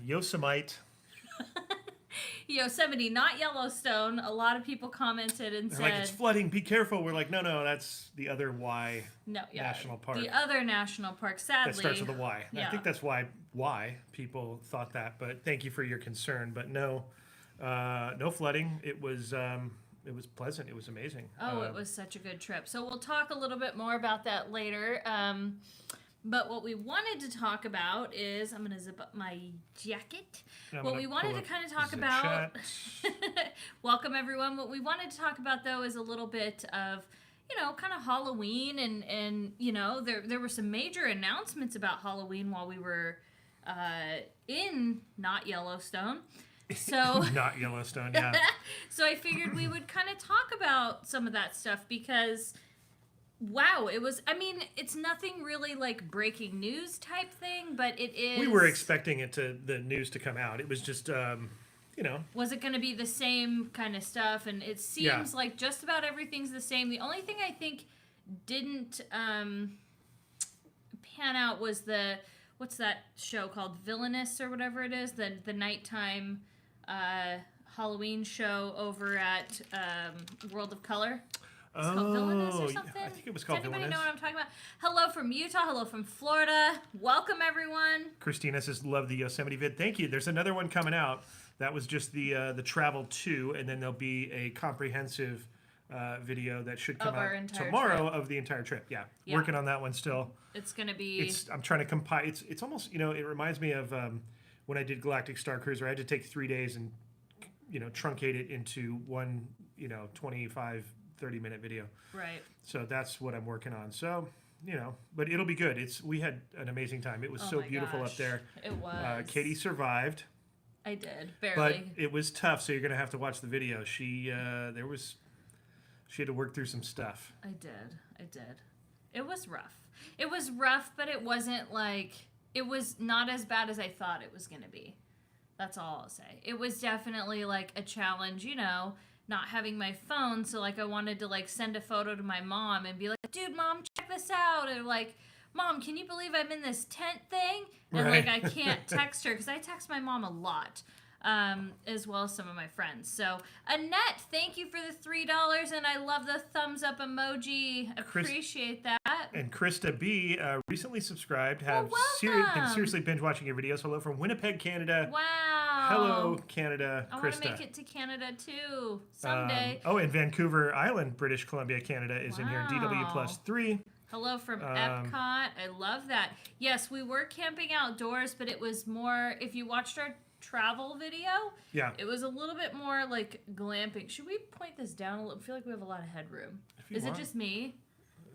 Yosemite. Yosemite, not Yellowstone. A lot of people commented and They're said, like, it's flooding, be careful. We're like, no, that's the other Y no, yeah, national park. the other national park, sadly. That starts with a Y. Yeah. I think that's why people thought that, but thank you for your concern. But no, no flooding. It was pleasant. It was amazing. Oh, it was such a good trip. So we'll talk a little bit more about that later. But what we wanted to talk about is, I'm going to zip up my jacket. What we wanted to kind of talk about, welcome everyone. What we wanted to talk about though is a little bit of, kind of Halloween and there were some major announcements about Halloween while we were in not Yellowstone. So not Yellowstone, yeah. So I figured we would kind of talk about some of that stuff because wow, it's nothing really like breaking news type thing, but it is. We were expecting the news to come out. It was just, Was it going to be the same kind of stuff? And it seems like just about everything's the same. The only thing I think didn't pan out was what's that show called? Villainous or whatever it is, the nighttime Halloween show over at World of Color. It's called Villainous or something? I think it was called Does anybody Villainous. know what I'm talking about? Hello from Utah. Hello from Florida. Welcome, everyone. Christina says, love the Yosemite vid. Thank you. There's another one coming out. That was just the travel to, and then there'll be a comprehensive video that should come out tomorrow of the entire trip. Yeah. Working on that one still. It's going to be... I'm trying to compile. It's almost, it reminds me of when I did Galactic Star Cruiser. I had to take 3 days and, truncate it into one, 25 30-minute video. Right. So that's what I'm working on. So, but it'll be good. We had an amazing time. It was so beautiful up there. It was. Katie survived. I did, barely. But it was tough, so you're going to have to watch the video. She had to work through some stuff. I did. It was rough, but it wasn't like, it was not as bad as I thought it was going to be. That's all I'll say. It was definitely like a challenge, not having my phone, so like I wanted to like send a photo to my mom and be like, dude, mom, check this out, or like, mom, can you believe I'm in this tent thing? And like I can't text her because I text my mom a lot, as well as some of my friends. So Annette, thank you for the $3, and I love the thumbs up emoji. Appreciate that. And Krista B recently subscribed. Been seriously binge watching your videos. Hello from Winnipeg, Canada. Wow. Hello, Canada, Krista. I want to make it to Canada too someday. And Vancouver Island, British Columbia, Canada is in here. DW+3. Hello from Epcot. I love that. Yes, we were camping outdoors, but it was more, if you watched our travel video, it was a little bit more like glamping. Should we point this down a little? I feel like we have a lot of headroom. Is it just me?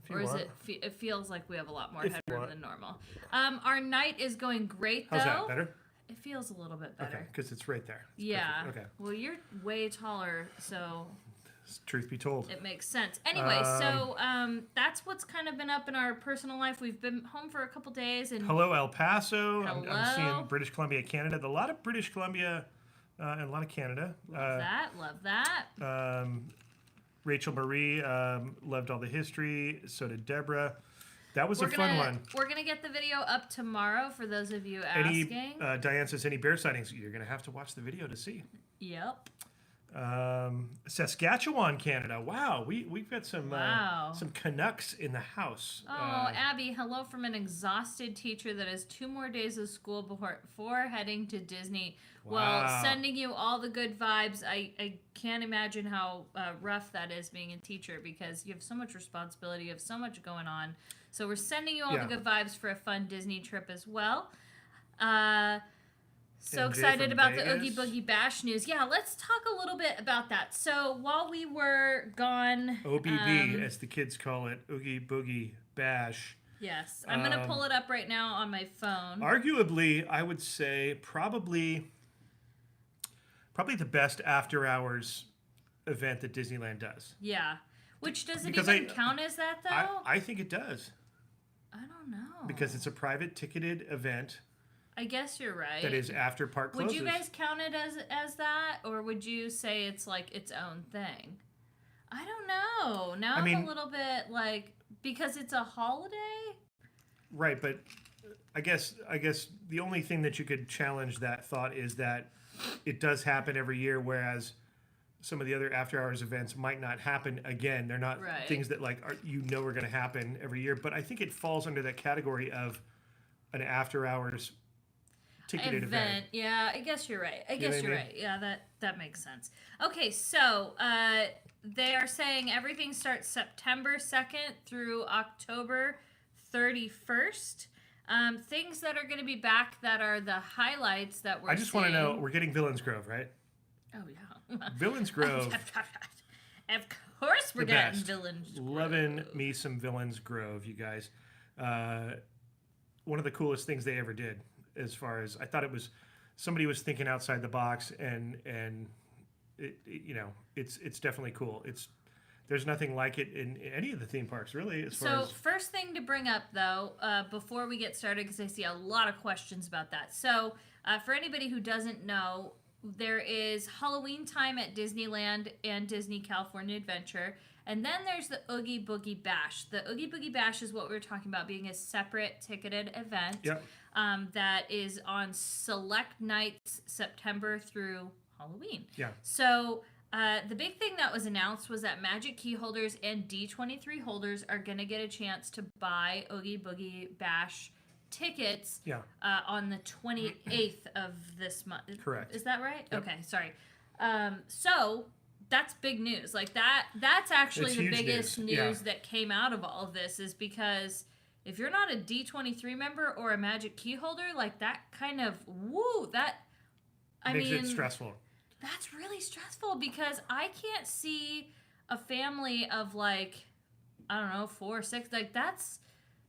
Or is it feels like we have a lot more headroom than normal. Our night is going great, though. How's that, better? It feels a little bit better. Okay, because it's right there. It's perfect. Okay. Well, you're way taller, so... Truth be told. It makes sense. Anyway, so that's what's kind of been up in our personal life. We've been home for a couple days. And hello, El Paso. Hello. I'm seeing British Columbia, Canada. A lot of British Columbia and a lot of Canada. Love that. Rachel Marie loved all the history. So did Deborah. That was a fun one. We're going to get the video up tomorrow for those of you asking. Diane says, any bear sightings? You're going to have to watch the video to see. Yep. Saskatchewan, Canada. Wow, we've got some Canucks in the house. Oh, Abby, hello from an exhausted teacher that has 2 more days of school before heading to Disney. Wow. Well, sending you all the good vibes. I can't imagine how rough that is being a teacher because you have so much responsibility, you have so much going on. So we're sending you all the good vibes for a fun Disney trip as well. So excited about the Oogie Boogie Bash news. Yeah, let's talk a little bit about that. So while we were gone... OBB, as the kids call it, Oogie Boogie Bash. Yes, I'm going to pull it up right now on my phone. Arguably, I would say probably the best after-hours event that Disneyland does. Yeah. Which does it even count as that, though? I think it does. I don't know. Because it's a private ticketed event. I guess you're right. That is after park closes. Would you guys count it as that? Or would you say it's like its own thing? I don't know. Now I'm a little bit like, because it's a holiday? Right, but I guess the only thing that you could challenge that thought is that it does happen every year, whereas some of the other after hours events might not happen again. They're not things that like are going to happen every year. But I think it falls under that category of an after hours ticketed event. Yeah, I guess you're right. Right. Yeah, that makes sense. Okay, so they are saying everything starts September 2nd through October 31st. Things that are going to be back that are the highlights that we're I just want to know, we're getting Villains Grove, right? Oh, yeah. Villains Grove. Of course we're getting Villains Grove. Loving me some Villains Grove, you guys. One of the coolest things they ever did, as far as I thought it was, somebody was thinking outside the box, and it's definitely cool. There's nothing like it in any of the theme parks, really. First thing to bring up, though, before we get started, because I see a lot of questions about that. So, for anybody who doesn't know, there is Halloween time at Disneyland and Disney California Adventure. And then there's the Oogie Boogie Bash. The Oogie Boogie Bash is what we were talking about being a separate ticketed event that is on select nights September through Halloween. Yeah. So the big thing that was announced was that Magic Key holders and D23 holders are going to get a chance to buy Oogie Boogie Bash tickets on the 28th of this month. Correct. Is that right? Yep. Okay, sorry. So that's big news. Like that's actually the biggest news that came out of all of this, is because if you're not a D23 member or a Magic Key holder, like that kind of makes it stressful. That's really stressful, because I can't see a family of like, I don't know, 4 or 6. Like that's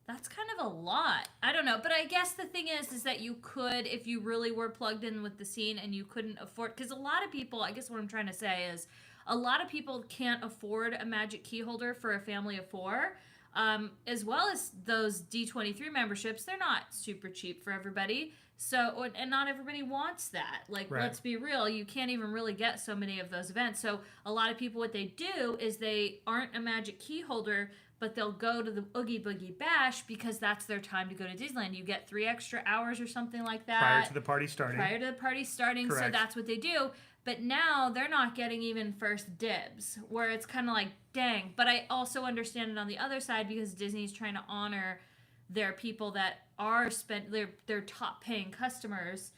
kind of a lot. I don't know. But I guess the thing is that you could, if you really were plugged in with the scene and you couldn't afford, because a lot of people, I guess what I'm trying to say is a lot of people can't afford a Magic Key holder for a family of 4. As well as those D23 memberships, they're not super cheap for everybody. So, and not everybody wants that. Like, let's be real, you can't even really get so many of those events. So a lot of people, what they do is they aren't a Magic Key holder, but they'll go to the Oogie Boogie Bash because that's their time to go to Disneyland. You get 3 extra hours or something like that. Prior to the party starting. Correct. So that's what they do. But now they're not getting even first dibs, where it's kind of like, dang. But I also understand it on the other side, because Disney's trying to honor their people that are their top paying customers,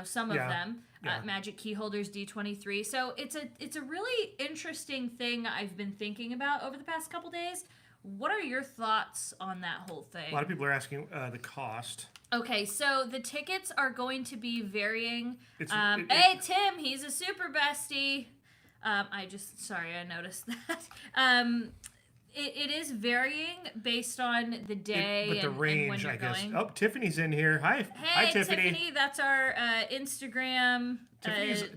some of them, Magic Key holders, D23. So it's a really interesting thing I've been thinking about over the past couple days. What are your thoughts on that whole thing? A lot of people are asking the cost. Okay, so the tickets are going to be varying. Hey, Tim, he's a super bestie. I noticed that. It is varying based on the day but the range, and when you're going. Oh, Tiffany's in here. Hi. Hi, Tiffany. Tiffany, that's our Instagram.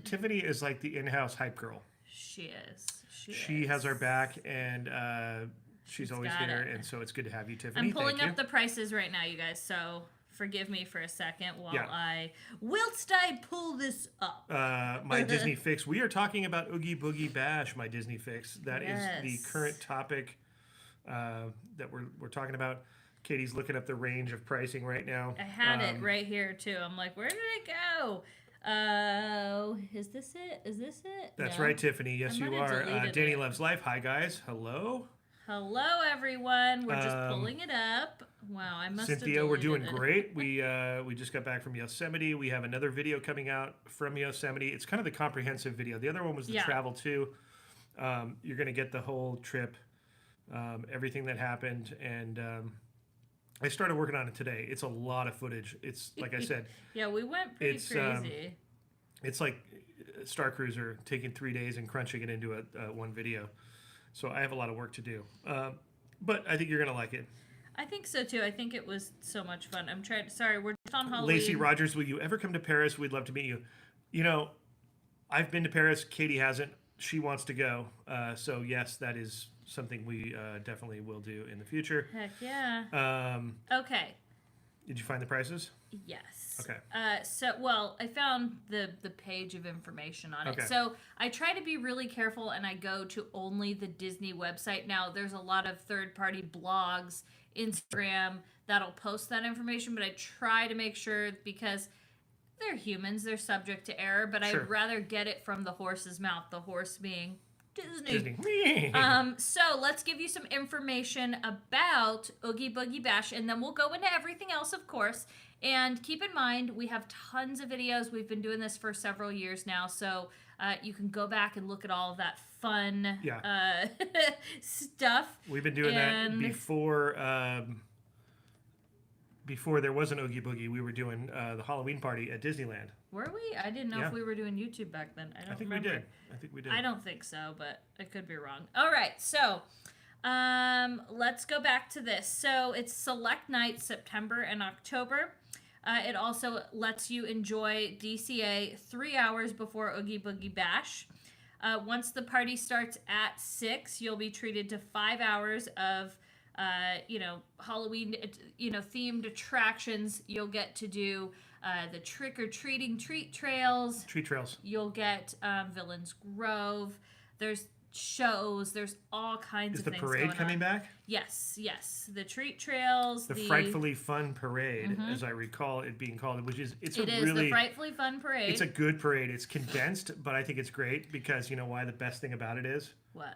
Tiffany is like the in-house hype girl. She is. She has our back, and she's always here, and so it's good to have you, Tiffany. I'm pulling up the prices right now, you guys, so forgive me for a second whilst I pull this up. My Disney Fix. We are talking about Oogie Boogie Bash, my Disney Fix. That is the current topic that we're talking about. Katie's looking up the range of pricing right now. I had it right here too. I'm like, where did it go? Is this it? That's right, Tiffany. Yes, you are. Danny Loves Life. Hi, guys. Hello, everyone. We're just pulling it up. Wow, I must Cynthia, we're doing great. We just got back from Yosemite. We have another video coming out from Yosemite. It's kind of the comprehensive video. The other one was the travel too. You're going to get the whole trip, everything that happened, and I started working on it today. It's a lot of footage. It's like I said. Yeah, we went pretty crazy. It's like Star Cruiser taking 3 days and crunching it into one video. So I have a lot of work to do. But I think you're going to like it. I think so too. I think it was so much fun. Sorry, we're just on Halloween. Lacey Rogers, will you ever come to Paris? We'd love to meet you. I've been to Paris. Katie hasn't. She wants to go. So yes, that is something we definitely will do in the future. Heck yeah. Okay. Did you find the prices? Yes. Okay. I found the page of information on it. Okay. So I try to be really careful, and I go to only the Disney website. Now, there's a lot of third-party blogs Instagram that'll post that information, but I try to make sure, because they're humans, they're subject to error, but Sure. I'd rather get it from the horse's mouth, the horse being Disney. So let's give you some information about Oogie Boogie Bash, and then we'll go into everything else, of course. And keep in mind, we have tons of videos. We've been doing this for several years now, so you can go back and look at all of that fun stuff. We've been doing that before there was an Oogie Boogie. We were doing the Halloween party at Disneyland. Were we? I didn't know if we were doing YouTube back then. I think remember. We did. I think we did. I don't think so, but I could be wrong. All right, so let's go back to this. So it's select nights, September and October. It also lets you enjoy DCA 3 hours before Oogie Boogie Bash. Once the party starts at 6, you'll be treated to 5 hours of Halloween, themed attractions. You'll get to do the trick-or-treating treat trails. Treat trails. You'll get Villains Grove. There's shows. There's all kinds of things going on. Is the parade coming back? Yes. The treat trails. The Frightfully Fun Parade, as I recall it being called, which is it is the Frightfully Fun Parade. It's a good parade. It's condensed, but I think it's great because you know why the best thing about it is? What?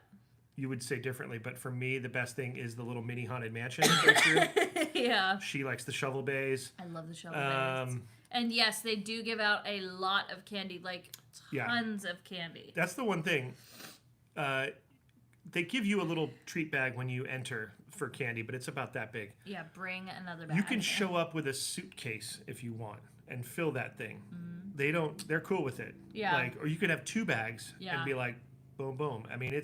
You would say differently, but for me, the best thing is the little mini haunted mansion. That goes through. Yeah. She likes the shovel bays. I love the shovel bays. And yes, they do give out a lot of candy, like tons of candy. That's the one thing. They give you a little treat bag when you enter for candy, but it's about that big. Yeah, bring another bag. You can show up with a suitcase if you want and fill that thing. They're cool with it. Yeah. Or you could have 2 bags and be like, boom, boom. I mean,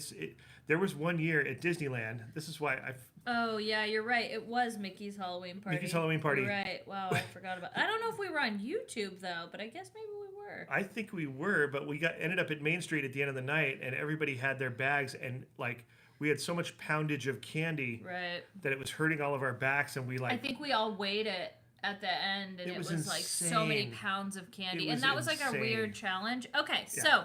there was one year at Disneyland. This is why Oh, yeah, you're right. It was Mickey's Halloween party. Mickey's Halloween party. Right. Wow, I forgot about I don't know if we were on YouTube, though, but I guess maybe we were. I think we were, but we ended up at Main Street at the end of the night, and everybody had their bags, and, we had so much poundage of candy that it was hurting all of our backs, and I think we all weighed it at the end, and it was so many pounds of candy. And that was a weird challenge. Okay, so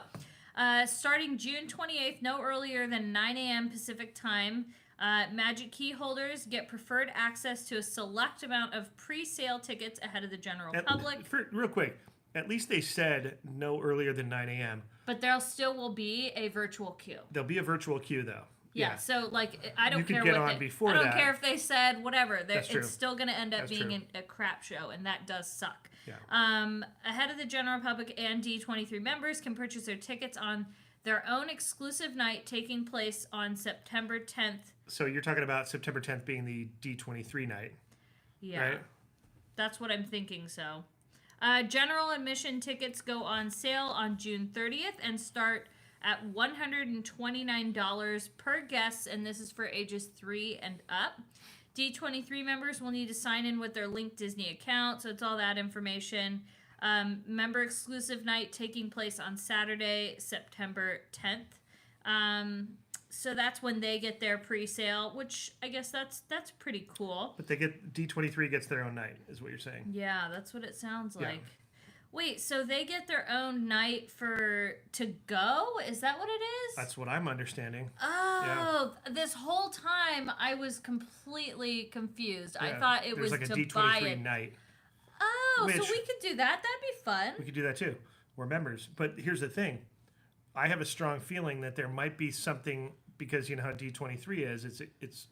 starting June 28th, no earlier than 9 a.m. Pacific time, Magic Key holders get preferred access to a select amount of pre-sale tickets ahead of the general public. Real quick, at least they said no earlier than 9 a.m. But there still will be a virtual queue. There'll be a virtual queue, though. Yeah, so I don't care care if they said whatever. It's still going to end up being a crap show, and that does suck. Yeah. Ahead of the general public and D23 members can purchase their tickets on their own exclusive night taking place on September 10th. So you're talking about September 10th being the D23 night. Yeah. Right? That's what I'm thinking, so. General admission tickets go on sale on June 30th and start at $129 per guest, and this is for ages 3 and up. D23 members will need to sign in with their linked Disney account, so it's all that information. Member exclusive night taking place on Saturday, September 10th. So that's when they get their pre-sale, which I guess that's pretty cool. But D23 gets their own night, is what you're saying. Yeah, that's what it sounds like. Wait, so they get their own night to go? Is that what it is? That's what I'm understanding. Oh, this whole time I was completely confused. Yeah, I thought it was to D23 buy it. night. Oh, so we could do that? That'd be fun. We could do that too. We're members. But here's the thing. I have a strong feeling that there might be something, because you know how D23 is. It's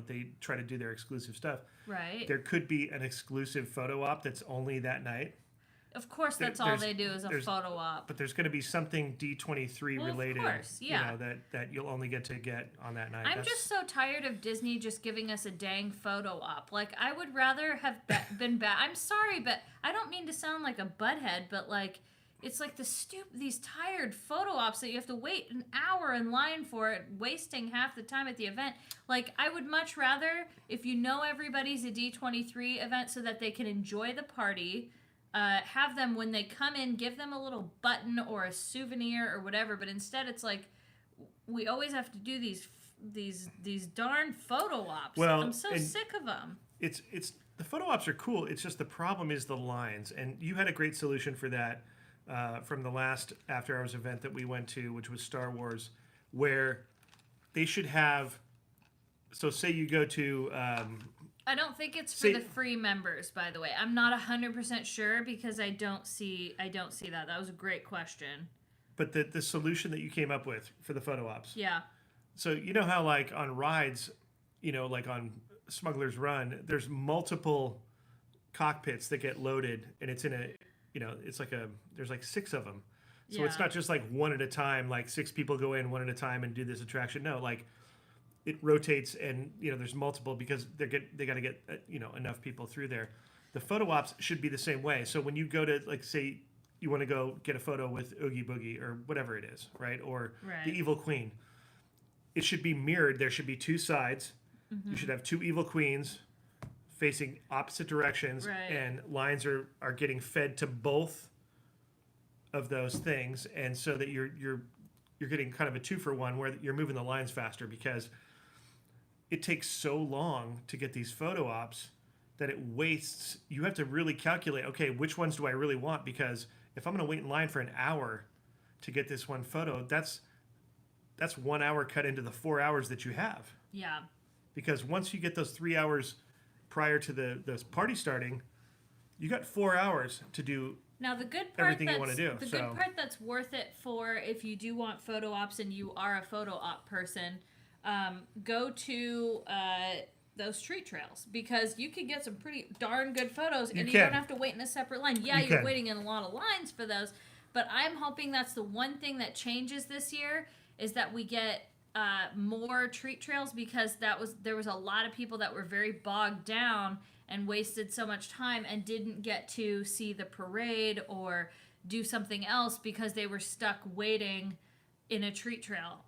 they try to do their exclusive stuff. Right. There could be an exclusive photo op that's only that night. Of course, that's all they do is a photo op. But there's going to be something D23 related, of course, yeah. That you'll only get on that night. I'm just so tired of Disney just giving us a dang photo op. I would rather have been bad. I'm sorry, but I don't mean to sound like a butthead, but it's like these tired photo ops that you have to wait an hour in line for it, wasting half the time at the event. I would much rather, if everybody's a D23 event so that they can enjoy the party, have them when they come in, give them a little button or a souvenir or whatever. But instead, it's we always have to do these darn photo ops. Well, I'm so sick of them. It's the photo ops are cool. It's just the problem is the lines, and you had a great solution for that from the last after hours event that we went to, which was Star Wars, where they should have. So say you go to I don't think it's for the free members, by the way. I'm not 100% sure because I don't see that. That was a great question. But the solution that you came up with for the photo ops. Yeah. So you know how like on rides, like on Smuggler's Run, there's multiple cockpits that get loaded, and it's in a, it's like there's like 6 of them. So it's not just like one at a time, like 6 people go in one at a time and do this attraction. No, like it rotates, and there's multiple because they got to get enough people through there. The photo ops should be the same way. So when you go to, like, say you want to go get a photo with Oogie Boogie or whatever it is, right? Or the Evil Queen, it should be mirrored. There should be 2 sides. Mm-hmm. You should have 2 Evil Queens facing opposite directions, and lines are getting fed to both of those things, and so that you're getting kind of a 2-for-1 where you're moving the lines faster, because it takes so long to get these photo ops that it wastes. You have to really calculate, okay, which ones do I really want? Because if I'm going to wait in line for an hour to get this one photo, that's 1 hour cut into the 4 hours that you have. Yeah. Because once you get those 3 hours prior to the party starting, you got 4 hours to do now the good part everything you want to do. The good part that's worth it for if you do want photo ops and you are a photo op person, go to those street trails, because you can get some pretty darn good photos, and you don't have to wait in a separate line. Yeah, you're waiting in a lot of lines for those, but I'm hoping that's the one thing that changes this year, is that we get more treat trails, because there was a lot of people that were very bogged down and wasted so much time and didn't get to see the parade or do something else because they were stuck waiting in a treat trail.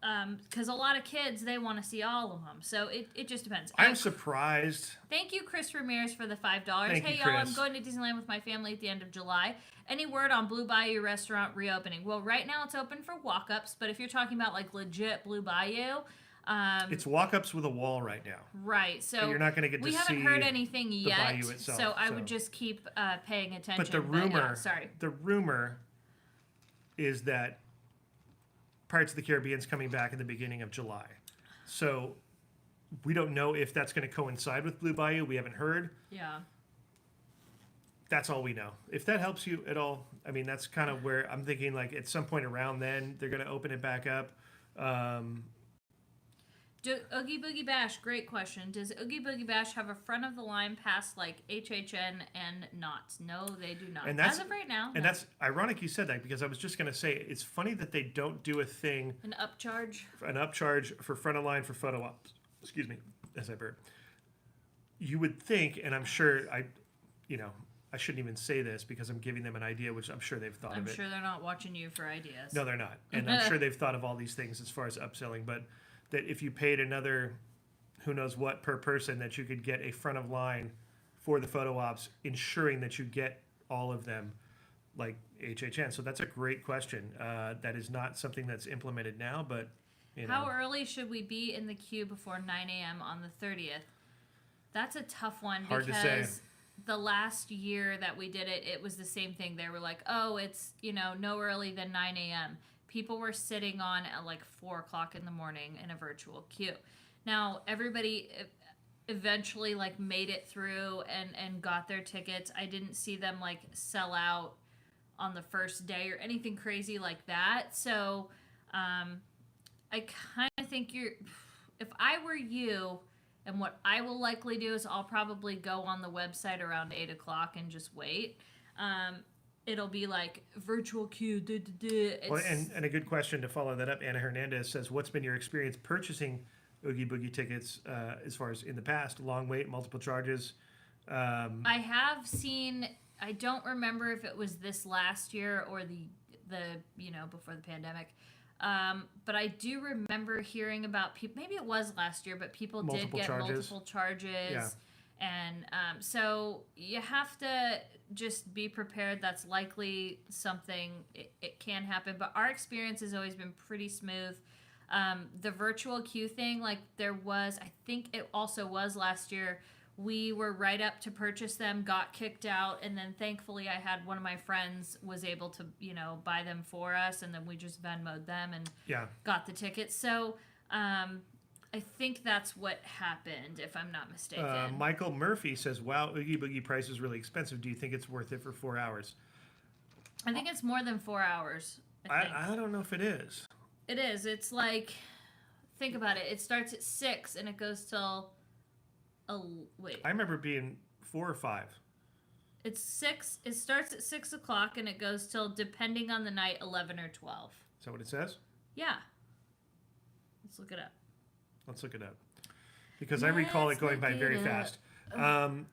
Because a lot of kids, they want to see all of them. So it just depends. I'm surprised. Thank you, Chris Ramirez, for the $5. Thank hey, you, y'all, Chris. I'm going to Disneyland with my family at the end of July. Any word on Blue Bayou restaurant reopening? Well, right now it's open for walk-ups, but if you're talking about like legit Blue Bayou, it's walk-ups with a wall right now. Right. So you're not going to get to see. We haven't heard anything yet. Bayou itself, so I would just keep paying attention. But the rumor is that Pirates of the Caribbean's coming back in the beginning of July. So we don't know if that's going to coincide with Blue Bayou. We haven't heard. Yeah. That's all we know. If that helps you at all, I mean, that's kind of where I'm thinking, like, at some point around then, they're going to open it back up. Oogie Boogie Bash, great question. Does Oogie Boogie Bash have a front of the line pass like HHN and Knott's? No, they do not. And that's, as of right now. And that's ironic you said that, because I was just going to say, it's funny that they don't do a thing. An upcharge for front of line for photo ops. Excuse me, as I burp. You would think, and I'm sure I shouldn't even say this because I'm giving them an idea, which I'm sure they've thought of it. I'm sure they're not watching you for ideas. No, they're not. And I'm sure they've thought of all these things as far as upselling, but that if you paid another who knows what per person, that you could get a front of line for the photo ops, ensuring that you get all of them like HHN. So that's a great question. That is not something that's implemented now, but How early should we be in the queue before 9 a.m. on the 30th? That's a tough one. Hard to say. The last year that we did it, it was the same thing. They were like, oh, it's, no early than 9 a.m. People were sitting on at like 4 o'clock in the morning in a virtual queue. Now, everybody eventually like made it through and got their tickets. I didn't see them like sell out on the first day or anything crazy like that. So I kind of think if I were you, and what I will likely do is I'll probably go on the website around 8 o'clock and just wait. It'll be like virtual queue. Well, and a good question to follow that up. Anna Hernandez says, what's been your experience purchasing Oogie Boogie tickets as far as in the past? Long wait, multiple charges? I have seen, I don't remember if it was this last year or the before the pandemic. But I do remember hearing about people, maybe it was last year, but people did get multiple charges. Yeah. And so you have to just be prepared. That's likely something, it can happen. But our experience has always been pretty smooth. The virtual queue thing, like there was, I think it also was last year, we were right up to purchase them, got kicked out, and then thankfully I had one of my friends was able to, buy them for us, and then we just Venmo'd them and got the tickets. So, I think that's what happened, if I'm not mistaken. Michael Murphy says, wow, Oogie Boogie price is really expensive. Do you think it's worth it for 4 hours? I think it's more than 4 hours. I don't know if it is. It is. It's like, think about it. It starts at 6 and it goes till, wait. I remember being 4 or 5. It's 6. It starts at 6 o'clock and it goes till, depending on the night, 11 or 12. Is that what it says? Yeah. Let's look it up. Let's look it up. Because I recall it going by very fast. No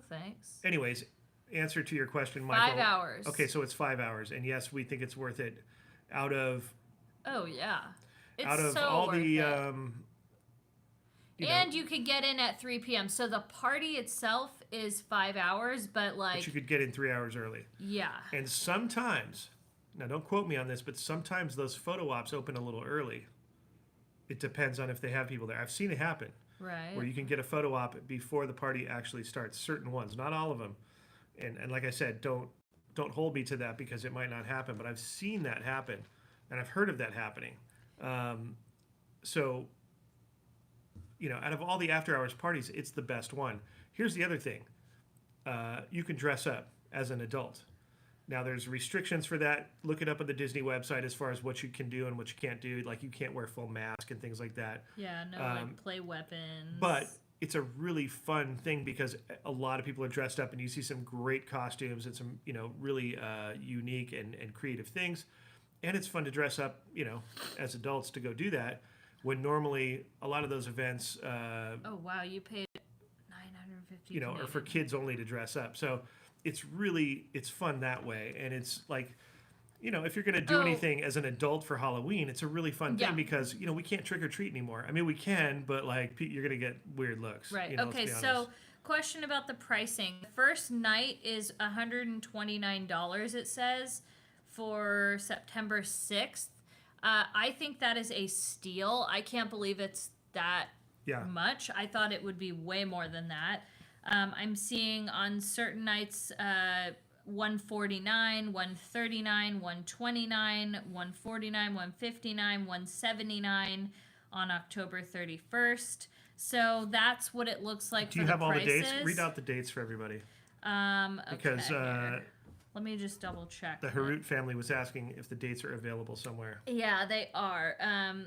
thanks. Anyways, answer to your question, Michael. 5 hours. Okay, so it's 5 hours. And yes, we think it's worth it out of... Oh, yeah. It's out of so all worth the... it. And you could get in at 3 p.m. So the party itself is 5 hours, but like... But you could get in 3 hours early. Yeah. And sometimes, now don't quote me on this, but sometimes those photo ops open a little early. It depends on if they have people there. I've seen it happen. Right. Where you can get a photo op before the party actually starts. Certain ones, not all of them. And like I said, don't hold me to that because it might not happen. But I've seen that happen, and I've heard of that happening. So, out of all the after hours parties, it's the best one. Here's the other thing: you can dress up as an adult. Now, there's restrictions for that. Look it up on the Disney website as far as what you can do and what you can't do. Like, you can't wear full mask and things like that. Yeah, no, like, play weapons. But it's a really fun thing because a lot of people are dressed up and you see some great costumes and some, really unique and creative things. And it's fun to dress up, as adults to go do that when normally a lot of those events... oh, wow, you paid $950 or for kids only to dress up. So... it's fun that way. And it's like, if you're going to do anything as an adult for Halloween, it's a really fun thing because, we can't trick or treat anymore. I mean, we can, but like you're going to get weird looks. Right. Okay. So question about the pricing. The first night is $129, it says, for September 6th. I think that is a steal. I can't believe it's that much. I thought it would be way more than that. I'm seeing on certain nights 149, 139, 129, 149, 159, 179 on October 31st. So that's what it looks like. Do you have all the dates? Read out the dates for everybody. Because let me just double check. The Harut family was asking if the dates are available somewhere. Yeah, they are.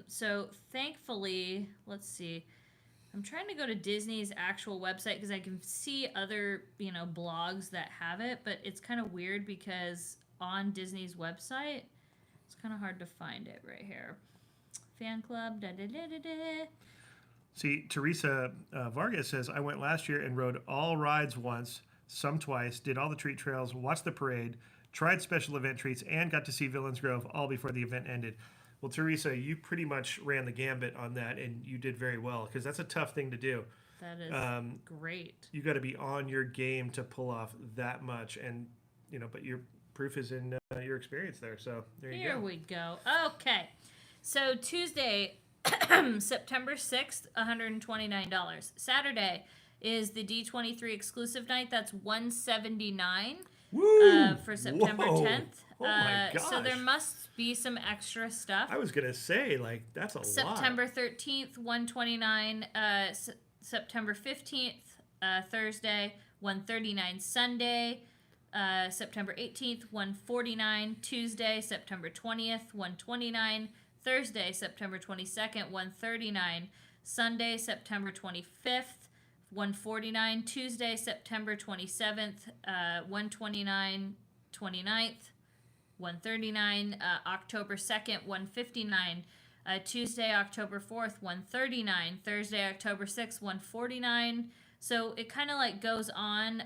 So thankfully, let's see. I'm trying to go to Disney's actual website because I can see other, blogs that have it, but it's kind of weird because on Disney's website, it's kind of hard to find it right here. Fan club, da-da-da-da-da. See, Teresa Vargas says, I went last year and rode all rides once, some twice, did all the treat trails, watched the parade, tried special event treats, and got to see Villains Grove all before the event ended. Well, Teresa, you pretty much ran the gambit on that, and you did very well because that's a tough thing to do. That is great. You got to be on your game to pull off that much, and but your proof is in your experience there. So there you go. Here we go. Okay, so Tuesday, September 6th, $129. Saturday is the D23 exclusive night. That's $179 for September 10th. Oh my gosh. So there must be some extra stuff. I was gonna say, that's a September lot. 13th, $129. September 15th, Thursday, $139. Sunday, September 18th, $149. Tuesday, September 20th, $129. Thursday, September 22nd, $139. Sunday, September 25th, $149. Tuesday, September 27th, $129. 29th. $139, October 2nd, $159, Tuesday, October 4th, $139, Thursday, October 6th, $149. So it kind of goes on,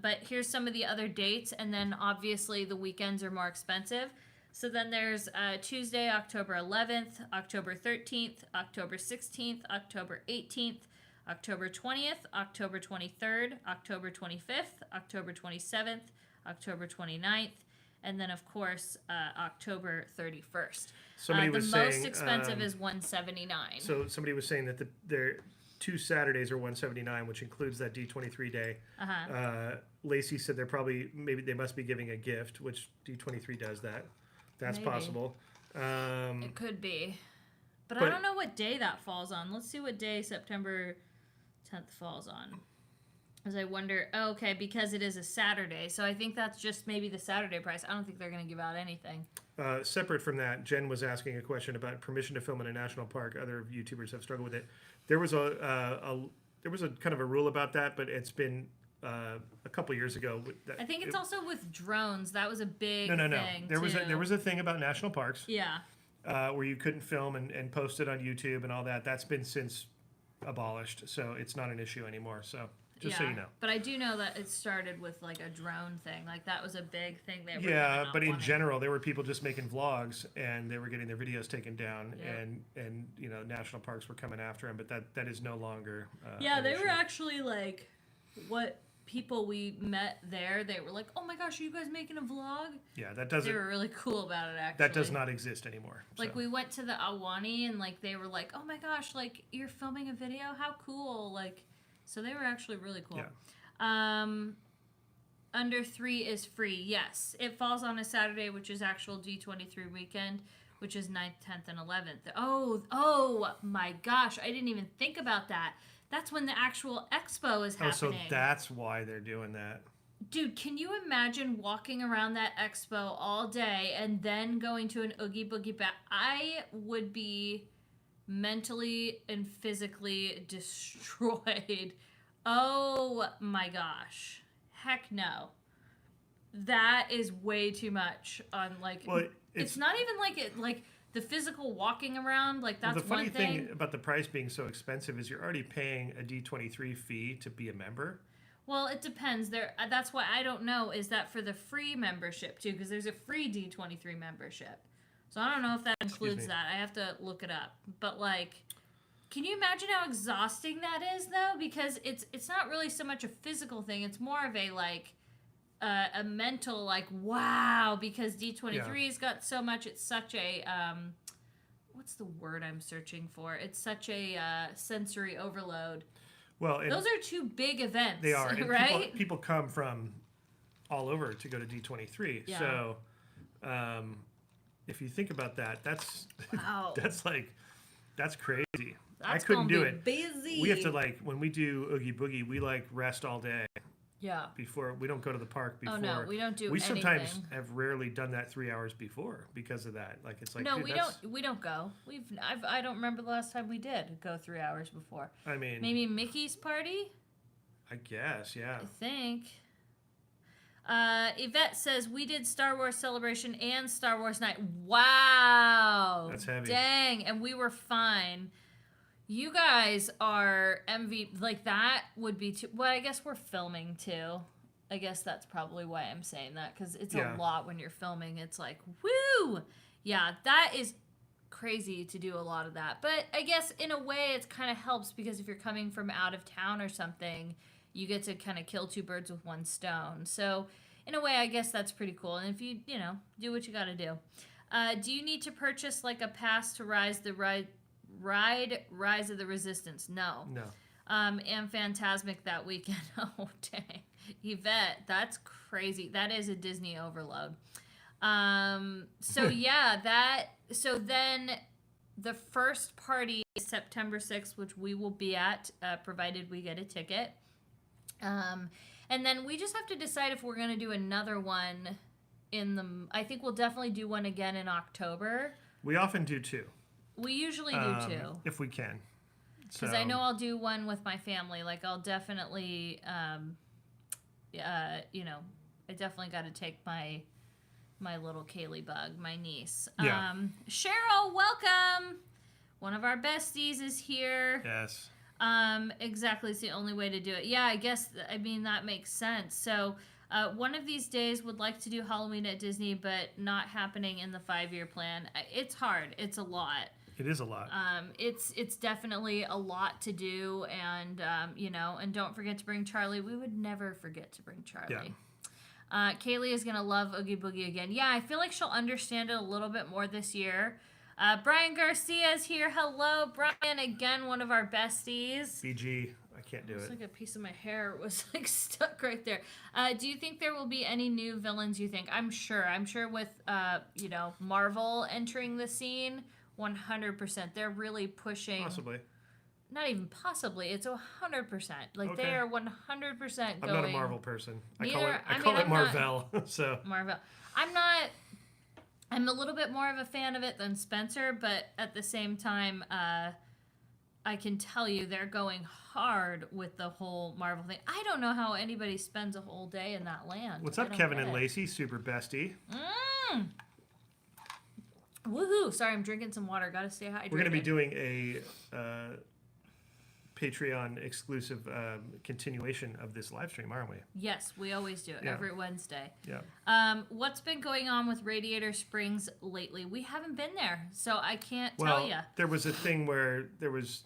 but here's some of the other dates, and then obviously the weekends are more expensive. So then there's Tuesday, October 11th, October 13th, October 16th, October 18th, October 20th, October 23rd, October 25th, October 27th, October 29th, and then, of course, October 31st. Somebody was saying... The most expensive is $179. So somebody was saying that their 2 Saturdays are $179, which includes that D23 day. Lacey said maybe they must be giving a gift, which D23 does that. That's possible. It could be. But I don't know what day that falls on. Let's see what day September 10th falls on. As I wonder, okay, because it is a Saturday. So I think that's just maybe the Saturday price. I don't think they're going to give out anything. Separate from that, Jen was asking a question about permission to film in a national park. Other YouTubers have struggled with it. There was a kind of a rule about that, but it's been a couple years ago. I think it's also with drones. That was a big no. thing. There was a thing about national parks. Yeah. Where you couldn't film and post it on YouTube and all that. That's been since abolished, so it's not an issue anymore. So just so you know. But I do know that it started with like a drone thing. Like that was a big thing. But in general, there were people just making vlogs and they were getting their videos taken down, and you know, national parks were coming after them. But that is no longer. They were actually like, what people we met there, they were like, "Oh my gosh, are you guys making a vlog?" Yeah, that doesn't. They were really cool about it. Actually, that does not exist anymore. Like we went to the Awani and like they were like, "Oh my gosh, like you're filming a video? How cool!" Like, so they were actually really cool. Yeah. Under 3 is free. Yes, it falls on a Saturday, which is actual D23 weekend, which is 9th, 10th, and 11th. Oh my gosh, I didn't even think about that. That's when the actual expo is happening. So that's why they're doing that. Dude, can you imagine walking around that expo all day and then going to an Oogie Boogie Bash? I would be mentally and physically destroyed. Oh my gosh. Heck no. That is way too much on like... Well, it's not even like it... like. The physical walking around, like that's one thing. The funny thing about the price being so expensive is you're already paying a D23 fee to be a member. Well, it depends. That's why I don't know. Is that for the free membership too? Because there's a free D23 membership. So I don't know if that includes that. I have to look it up. But like, can you imagine how exhausting that is though? Because it's not really so much a physical thing. It's more of a like. A mental like wow, because D23's got so much. It's such a what's the word I'm searching for? It's such a sensory overload. Well, those are two big events. They are, right? People come from all over to go to D23. Yeah. So if you think about that, that's wow. that's crazy. I couldn't do it. Busy. We have to like when we do Oogie Boogie, we like rest all day. Yeah. Before we don't go to the park before. Oh no, we don't do. We sometimes have rarely done that 3 hours before because of that. Like it's like no, we don't. We don't go. I don't remember the last time we did go 3 hours before. I mean, maybe Mickey's party. I guess, yeah. I think. Yvette says we did Star Wars Celebration and Star Wars Night. Wow. That's heavy. Dang, and we were fine. You guys are MVP. Like, that would be too... Well, I guess we're filming, too. I guess that's probably why I'm saying that, because it's a lot when you're filming. It's like, woo! Yeah, that is crazy to do a lot of that. But I guess, in a way, it kind of helps, because if you're coming from out of town or something, you get to kind of kill two birds with one stone. So, in a way, I guess that's pretty cool. And if you, do what you gotta do. Do you need to purchase, like, a pass to Rise of the Resistance? No. And Phantasmic that weekend. Oh, dang. Yvette, that's crazy. That is a Disney overload. So then the first party is September 6th, which we will be at, provided we get a ticket. And then we just have to decide if we're going to do another one I think we'll definitely do one again in October. We often do two. We usually do too. If we can. Because I know I'll do one with my family. Like, I'll definitely, I definitely got to take my little Kaylee bug, my niece. Yeah. Cheryl, welcome! One of our besties is here. Yes. Exactly. It's the only way to do it. Yeah, I guess, that makes sense. So, one of these days would like to do Halloween at Disney, but not happening in the 5-year plan. It's hard. It's a lot. It is a lot. It's definitely a lot to do, and and don't forget to bring Charlie. We would never forget to bring Charlie. Yeah. Kaylee is gonna love Oogie Boogie again. Yeah, I feel like she'll understand it a little bit more this year. Brian Garcia is here. Hello, Brian. Again, one of our besties. BG. I can't do it. It's like a piece of my hair was like stuck right there. Do you think there will be any new villains? You think? I'm sure with Marvel entering the scene, 100%. They're really pushing. Possibly. Not even possibly. It's 100%. Like they are 100% going. I'm not a Marvel person. Neither, I call it Marvel. So Marvel. I'm not. I'm a little bit more of a fan of it than Spencer, but at the same time, I can tell you they're going hard with the whole Marvel thing. I don't know how anybody spends a whole day in that land. What's up, Kevin and Lacey? Super bestie. Woohoo! Sorry, I'm drinking some water. Gotta stay hydrated. We're going to be doing a Patreon exclusive continuation of this live stream, aren't we? Yes, we always do. Every Wednesday. Yeah. What's been going on with Radiator Springs lately? We haven't been there, so I can't tell you. There was a thing where there was,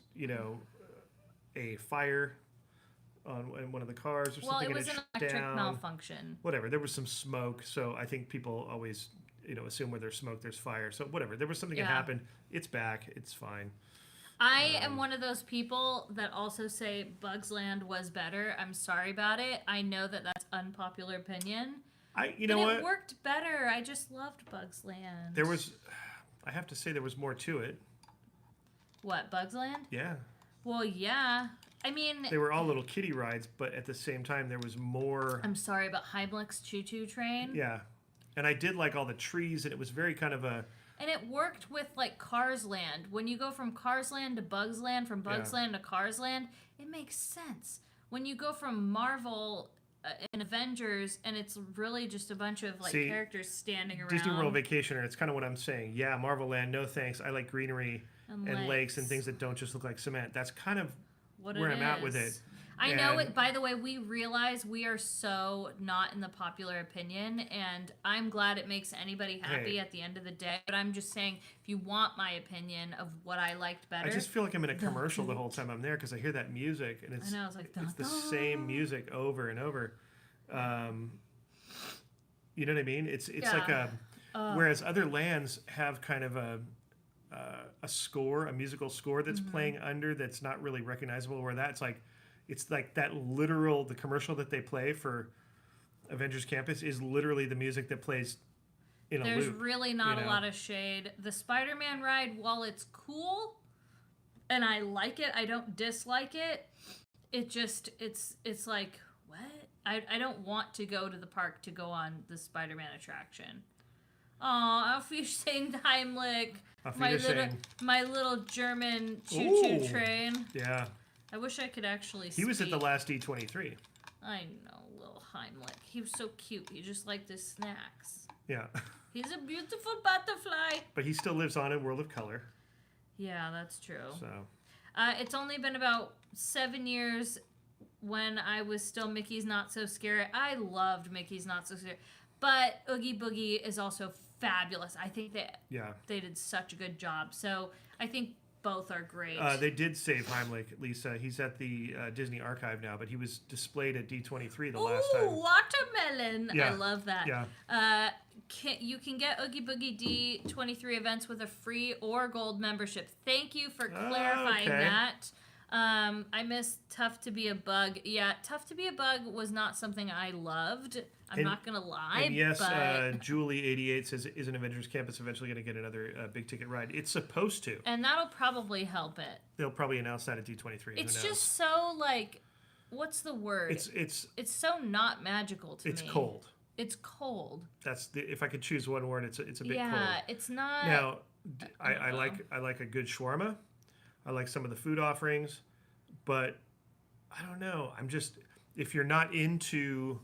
a fire in one of the cars or something. Well, it was and an electric malfunction. Whatever. There was some smoke, so I think people always, assume where there's smoke, there's fire. So whatever. There was something that happened. It's back. It's fine. I am one of those people that also say Bugs Land was better. I'm sorry about it. I know that that's unpopular opinion. It worked better. I just loved Bugs Land. I have to say there was more to it. What, Bugs Land? Yeah. Well, yeah. I mean... They were all little kiddie rides, but at the same time there was more... I'm sorry about Heimlich's Choo Choo Train. Yeah. And I did like all the trees, and it was very kind of a... And it worked with, like, Cars Land. When you go from Cars Land to Bugs Land, from Bugs Land to Cars Land, it makes sense. When you go from Marvel and Avengers, and it's really just a bunch of, like, characters standing around. Disney World Vacationer, it's kind of what I'm saying. Yeah, Marvel Land, no thanks. I like greenery and lakes and things that don't just look like cement. That's kind of where I'm at with it. I know it. By the way, we realize we are so not in the popular opinion, and I'm glad it makes anybody happy at the end of the day. But I'm just saying, if you want my opinion of what I liked better, I just feel like I'm in a commercial the whole time I'm there because I hear that music, and it's it's the same music over and over. You know what I mean? It's like whereas other lands have kind of a score, a musical score that's playing under that's not really recognizable. Where that's like. It's like that the commercial that they play for Avengers Campus is literally the music that plays in a loop. There's really not a lot of shade. The Spider-Man ride, while it's cool, and I like it, I don't dislike it, it's like, what? I don't want to go to the park to go on the Spider-Man attraction. Aw, auf Wiedersehen, Heimlich. My little German choo-choo train. Yeah. I wish I could actually speak. He was at the last D23. I know, little Heimlich. He was so cute. He just liked his snacks. Yeah. He's a beautiful butterfly. But he still lives on in World of Color. Yeah, that's true. So. It's only been about 7 years when I was still Mickey's Not So Scary. I loved Mickey's Not So Scary. But Oogie Boogie is also fabulous. I think they did such a good job. So I think both are great. They did save Heimlich, Lisa. He's at the Disney Archive now, but he was displayed at D23 the last time. Ooh, watermelon! Yeah. I love that. Yeah. You can get Oogie Boogie D23 events with a free or gold membership. Thank you for clarifying that. I miss Tough to Be a Bug. Yeah, Tough to Be a Bug was not something I loved. I'm not going to lie. And yes, Julie88 says, is an Avengers Campus eventually going to get another big ticket ride? It's supposed to. And that'll probably help it. They'll probably announce that at D23. It's just so, like, what's the word? It's so not magical to me. It's cold. It's cold. If I could choose one word, it's a bit cold. Yeah, it's not. Now, I like a good shawarma. I like some of the food offerings, but I don't know. If you're not into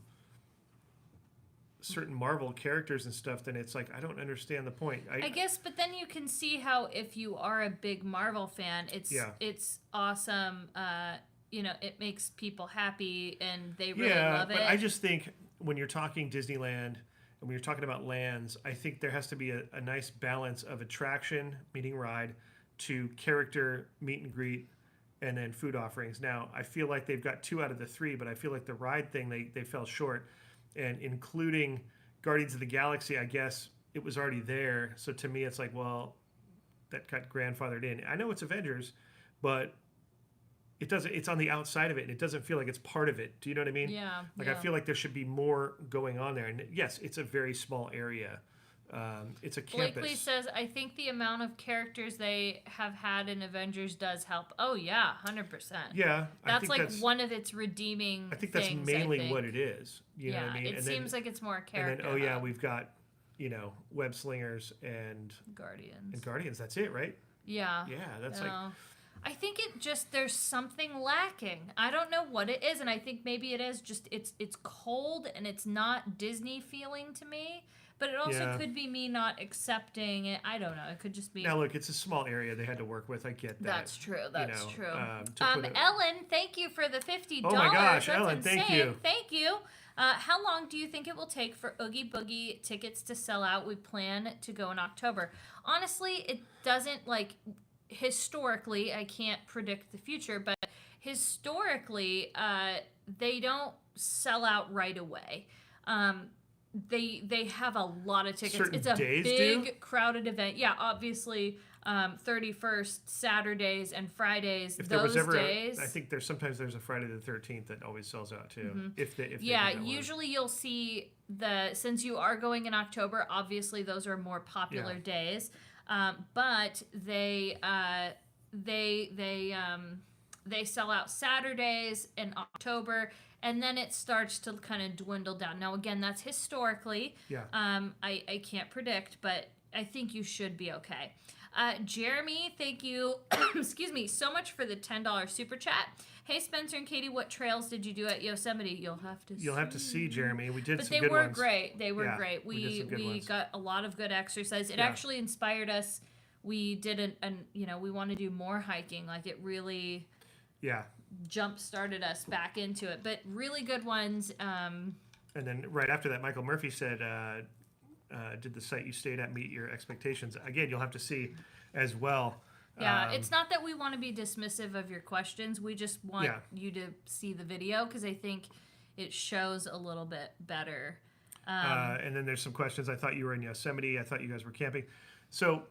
certain Marvel characters and stuff, then it's like I don't understand the point. I guess, but then you can see how if you are a big Marvel fan, it's awesome. It makes people happy and they really love it. But I just think when you're talking Disneyland and when you're talking about lands, I think there has to be a nice balance of attraction, meeting ride, to character, meet and greet, and then food offerings. Now, I feel like they've got 2 out of the 3, but I feel like the ride thing, they fell short. And including Guardians of the Galaxy, I guess it was already there. So to me, it's like, well, that got grandfathered in. I know it's Avengers, but it's on the outside of it, and it doesn't feel like it's part of it. Do you know what I mean? Yeah. I feel like there should be more going on there. And yes, it's a very small area. It's a campus. Blakely says, I think the amount of characters they have had in Avengers does help. Oh, yeah, 100%. Yeah. That's like one of its redeeming I think that's things, mainly what it is. You know what I mean? It seems like it's more character. And then, we've got, web slingers and Guardians. That's it, right? Yeah. Yeah, that's I think there's something lacking. I don't know what it is, and I think maybe it is just it's cold and it's not Disney feeling to me. But it also could be me not accepting it. I don't know. It could just be. Now look, it's a small area they had to work with. I get that. That's true. That's true. Ellen, thank you for the $50. Oh my gosh, That's Ellen, insane. thank you. Thank you. How long do you think it will take for Oogie Boogie tickets to sell out? We plan to go in October. Honestly, it doesn't historically. I can't predict the future, but historically, they don't sell out right away. They have a lot of tickets. Certain it's a days big crowded event. Yeah, obviously 31st, Saturdays and Fridays. If there was ever days. I think there's a Friday the 13th that always sells out too. Mm-hmm. If they usually you'll see since you are going in October, obviously those are more popular days. But they sell out Saturdays in October. And then it starts to kind of dwindle down. Now, again, that's historically. Yeah. I can't predict, but I think you should be okay. Jeremy, thank you. Excuse me, so much for the $10 super chat. Hey, Spencer and Katie, what trails did you do at Yosemite? You'll have to see, Jeremy. We did but some good ones. But they were great. They were great. We got a lot of good exercise. It actually inspired us. We did we want to do more hiking. Like it really. Yeah. Jump started us back into it, but really good ones. And then right after that, Michael Murphy said, did the site you stayed at meet your expectations? Again, you'll have to see as well. Yeah, it's not that we want to be dismissive of your questions. We just want you to see the video because I think it shows a little bit better. And then there's some questions. I thought you were in Yosemite. I thought you guys were camping. So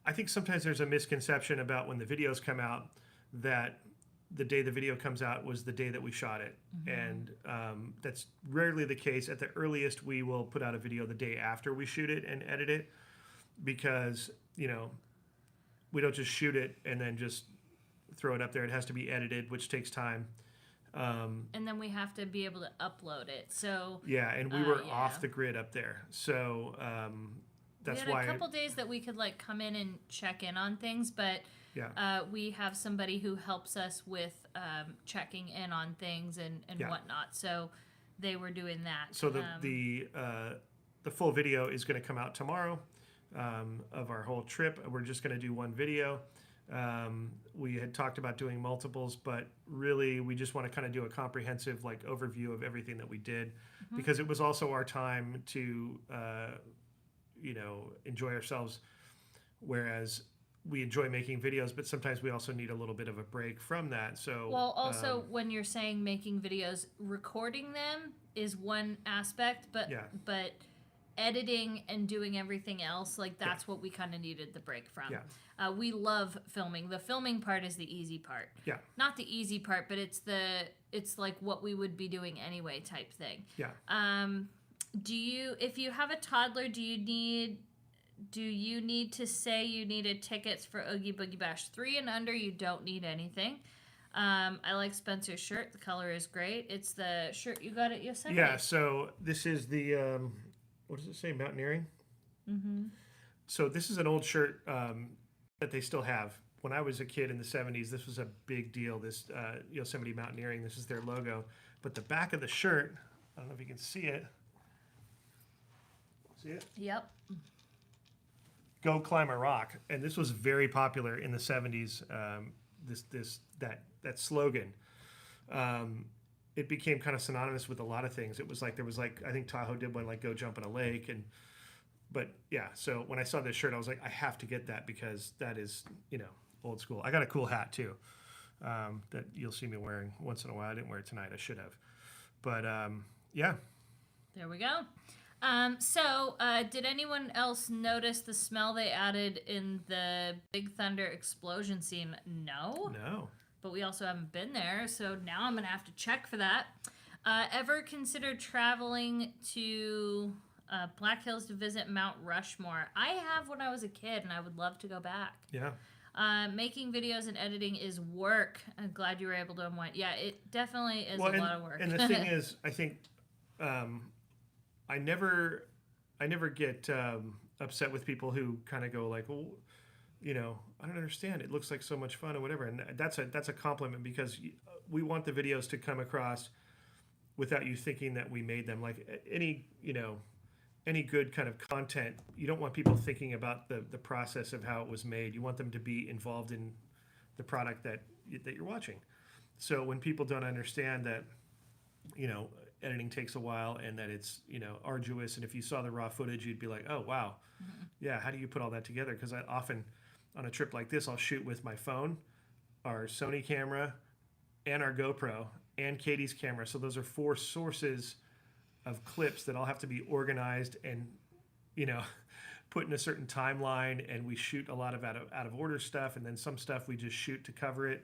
I think sometimes there's a misconception about when the videos come out that the day the video comes out was the day that we shot it. Mm-hmm. And that's rarely the case. At the earliest, we will put out a video the day after we shoot it and edit it because, we don't just shoot it and then just throw it up there. It has to be edited, which takes time. And then we have to be able to upload it. So yeah, and we were off the grid up there. So that's why. We had a couple days that we could come in and check in on things, but we have somebody who helps us with checking in on things and whatnot. So they were doing that. So the full video is going to come out tomorrow of our whole trip. We're just going to do one video. We had talked about doing multiples, but really we just want to kind of do a comprehensive overview of everything that we did because it was also our time to enjoy ourselves, whereas we enjoy making videos, but sometimes we also need a little bit of a break from that. So also when you're saying making videos, recording them is one aspect, but editing and doing everything else, that's what we kind of needed the break from. Yeah. We love filming. The filming part is the easy part. Yeah. Not the easy part, but it's what we would be doing anyway type thing. Yeah. If you have a toddler, do you need to say you needed tickets for Oogie Boogie Bash? 3 and under, you don't need anything. I like Spencer's shirt. The color is great. It's the shirt you got at Yosemite. Yeah, so this is the, what does it say, Mountaineering? Mm-hmm. So this is an old shirt that they still have. When I was a kid in the 70s, this was a big deal, this Yosemite Mountaineering. This is their logo. But the back of the shirt, I don't know if you can see it. See it? Yep. Go climb a rock, and this was very popular in the 70s. That slogan, it became kind of synonymous with a lot of things. It was I think Tahoe did one go jump in a lake, but yeah. So when I saw this shirt, I was like, I have to get that because that is old school. I got a cool hat too, that you'll see me wearing once in a while. I didn't wear it tonight. I should have, but yeah. There we go. Did anyone else notice the smell they added in the Big Thunder explosion scene? No. But we also haven't been there, so now I'm going to have to check for that. Ever considered traveling to Black Hills to visit Mount Rushmore. I have when I was a kid, and I would love to go back. Yeah. Making videos and editing is work. I'm glad you were able to unwind. Yeah, it definitely is a lot of work. And the thing is, I think I never get upset with people who kind of go like, well, you know, I don't understand. It looks like so much fun or whatever. And that's a compliment, because we want the videos to come across without you thinking that we made them. Like any good kind of content, you don't want people thinking about the process of how it was made. You want them to be involved in the product that you're watching. So when people don't understand that, you know, editing takes a while and that it's, you know, arduous, and if you saw the raw footage, you'd be like, oh, wow. Mm-hmm. Yeah, how do you put all that together? Because I often, on a trip like this, I'll shoot with my phone, our Sony camera, and our GoPro, and Katie's camera. So those are 4 sources of clips that all have to be organized and, you know, put in a certain timeline. And we shoot a lot of out of order stuff, and then some stuff we just shoot to cover it.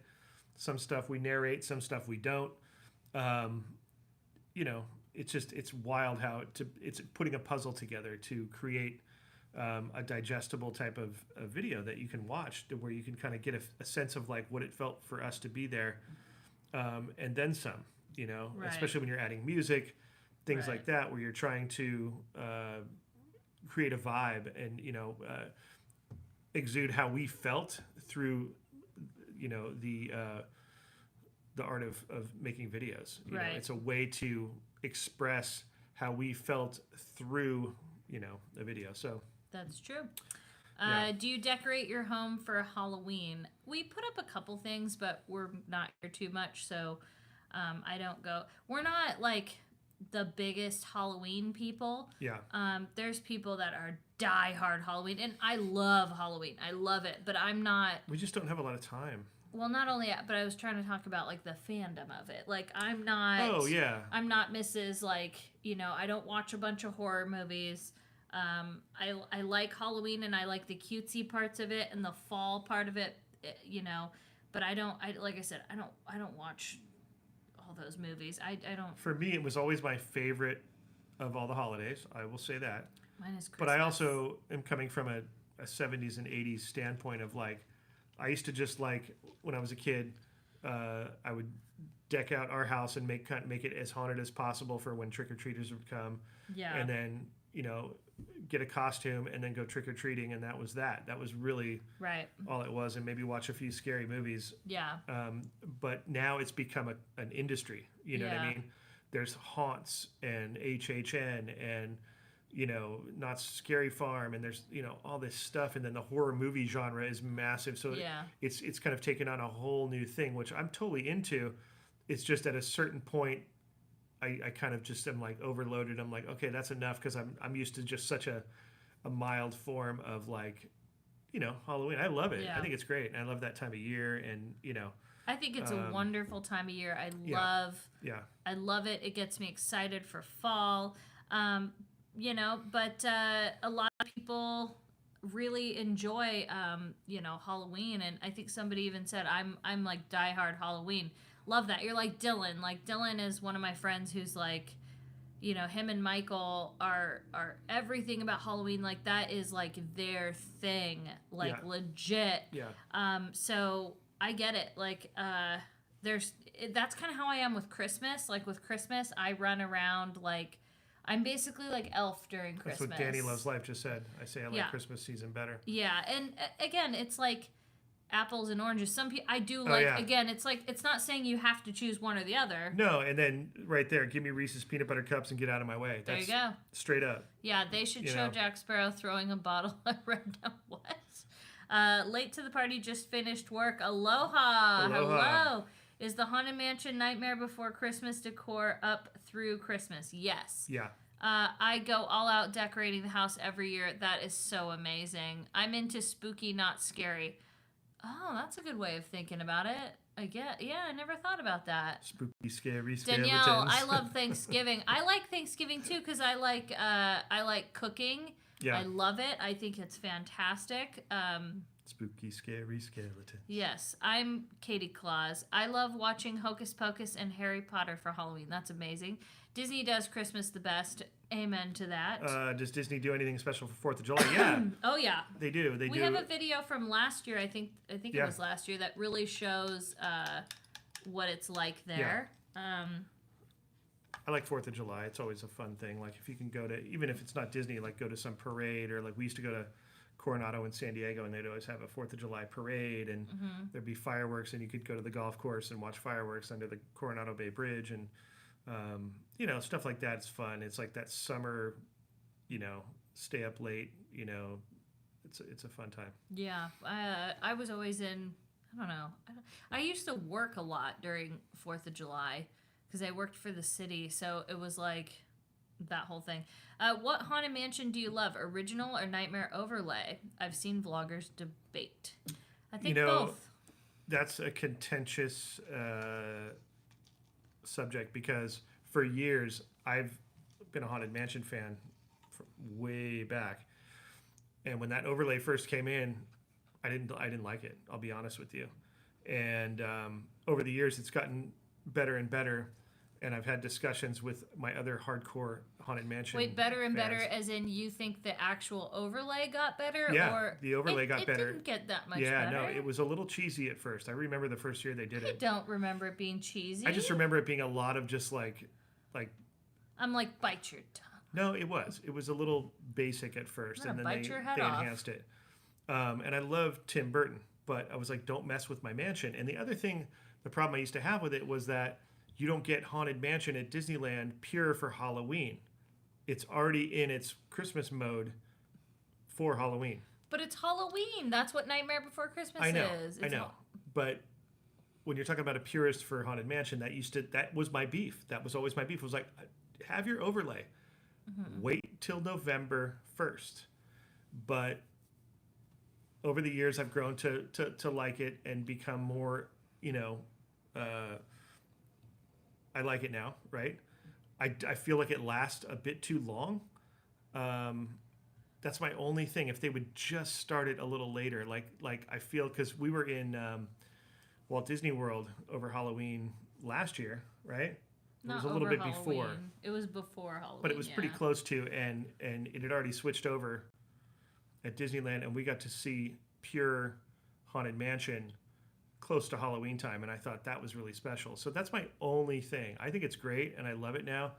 Some stuff we narrate, some stuff we don't. You know, it's wild how it's putting a puzzle together to create a digestible type of video that you can watch, where you can kind of get a sense of like what it felt for us to be there, and then some. You know, right. Especially when you're adding music, things right. like that, where you're trying to create a vibe and, you know, exude how we felt through, you know, the art of making videos. You right. know, it's a way to express how we felt through, you know, a video. So that's true. Yeah. Do you decorate your home for Halloween? We put up a couple things, but we're not here too much, so I don't go. We're not like the biggest Halloween people. Yeah. There's people that are diehard Halloween, and I love Halloween. I love it, but I'm not. We just don't have a lot of time. Well, not only that, but I was trying to talk about like the fandom of it. Like I'm not. Oh yeah. I'm not Mrs. Like, you know, I don't watch a bunch of horror movies. I like Halloween, and I like the cutesy parts of it and the fall part of it, you know. But I like I said, I don't watch all those movies. I don't. For me, it was always my favorite of all the holidays. I will say that. Mine is Christmas. But I also am coming from a 70s and 80s standpoint of like, I used to just like, when I was a kid, I would deck out our house and make it as haunted as possible for when trick-or-treaters would come. Yeah. And then, you know, get a costume and then go trick-or-treating, and that was that. That was really right. all it was, and maybe watch a few scary movies. Yeah. But now it's become an industry. You know what I mean? There's Haunts and HHN and, you know, Not Scary Farm, and there's, you know, all this stuff, and then the horror movie genre is massive, so it's kind of taken on a whole new thing, which I'm totally into. It's just at a certain point, I kind of just am like overloaded. I'm like, okay, that's enough, because I'm used to just such a mild form of like, you know, Halloween. I love it. I think it's great, and I love that time of year, and you know. I think it's a wonderful time of year. I love it. It gets me excited for fall. You know, but a lot of people really enjoy, you know, Halloween, and I think somebody even said I'm like diehard Halloween. Love that. You're like Dylan. Like Dylan is one of my friends who's like, you know, him and Michael are everything about Halloween. Like that is like their thing, like legit. Yeah. So I get it. Like that's kind of how I am with Christmas. Like with Christmas, I run around like. I'm basically like Elf during Christmas. That's what Danny Loves Life just said. I say I like Christmas season better. Yeah, and again, it's like apples and oranges. Some people I do like. Again, it's like it's not saying you have to choose one or the other. No, and then right there, give me Reese's peanut butter cups and get out of my way. There you go. Straight up. Yeah, they should show Jack Sparrow throwing a bottle at random. What? Late to the party, just finished work. Aloha. Hello. Is the Haunted Mansion Nightmare Before Christmas decor up through Christmas? Yes. Yeah. I go all out decorating the house every year. That is so amazing. I'm into spooky, not scary. Oh, that's a good way of thinking about it. I never thought about that. Spooky, scary, Danielle, I love Thanksgiving. I like Thanksgiving too because I like cooking. Yeah. I love it. I think it's fantastic. Spooky, scary skeleton. Yes, I'm Katie Claus. I love watching Hocus Pocus and Harry Potter for Halloween. That's amazing. Disney does Christmas the best. Amen to that. Does Disney do anything special for 4th of July? Yeah. Oh yeah, they do. We have a video from last year. I think it was last year that really shows what it's like there. Yeah. I like 4th of July. It's always a fun thing. Like if you can go to, even if it's not Disney, like go to some parade, or like we used to go to Coronado in San Diego, and they'd always have a 4th of July parade, and there'd be fireworks, and you could go to the golf course and watch fireworks under the Coronado Bay Bridge, and you know, stuff like that. It's fun. It's like that summer, you know, stay up late. You know, it's a fun time. Yeah, I was always in. I don't know. I used to work a lot during 4th of July because I worked for the city, so it was like that whole thing. What Haunted Mansion do you love, original or Nightmare Overlay? I've seen vloggers debate. I think both. That's a contentious subject because for years I've been a Haunted Mansion fan from way back, and when that overlay first came in, I didn't like it. I'll be honest with you. And over the years, it's gotten better and better. And I've had discussions with my other hardcore Haunted Mansion. Wait, better and fans. better, as in you think the actual overlay got better? Yeah, or the overlay got better. It didn't get that much better. Yeah, no, it was a little cheesy at first. I remember the first year they did it. I don't remember it being cheesy. I just remember it being a lot of just like. I'm like, bite your tongue. No, it was. It was a little basic at first, and then they enhanced it. And I love Tim Burton, but I was like, don't mess with my mansion. And the other thing, the problem I used to have with it was that you don't get Haunted Mansion at Disneyland pure for Halloween. It's already in its Christmas mode for Halloween. But it's Halloween. That's what Nightmare Before Christmas is. I know. But when you're talking about a purist for Haunted Mansion, that was my beef. That was always my beef. It was like, have your overlay. Wait till November 1st. But over the years, I've grown to like it and become more, you know, I like it now, right? I feel like it lasts a bit too long. That's my only thing. If they would just start it a little later, like I feel, because we were in Walt Disney World over Halloween last year, right? It was a little bit before. It was before Halloween, but it was pretty close to, and it had already switched over at Disneyland, and we got to see pure Haunted Mansion close to Halloween time, and I thought that was really special. So that's my only thing. I think it's great, and I love it now.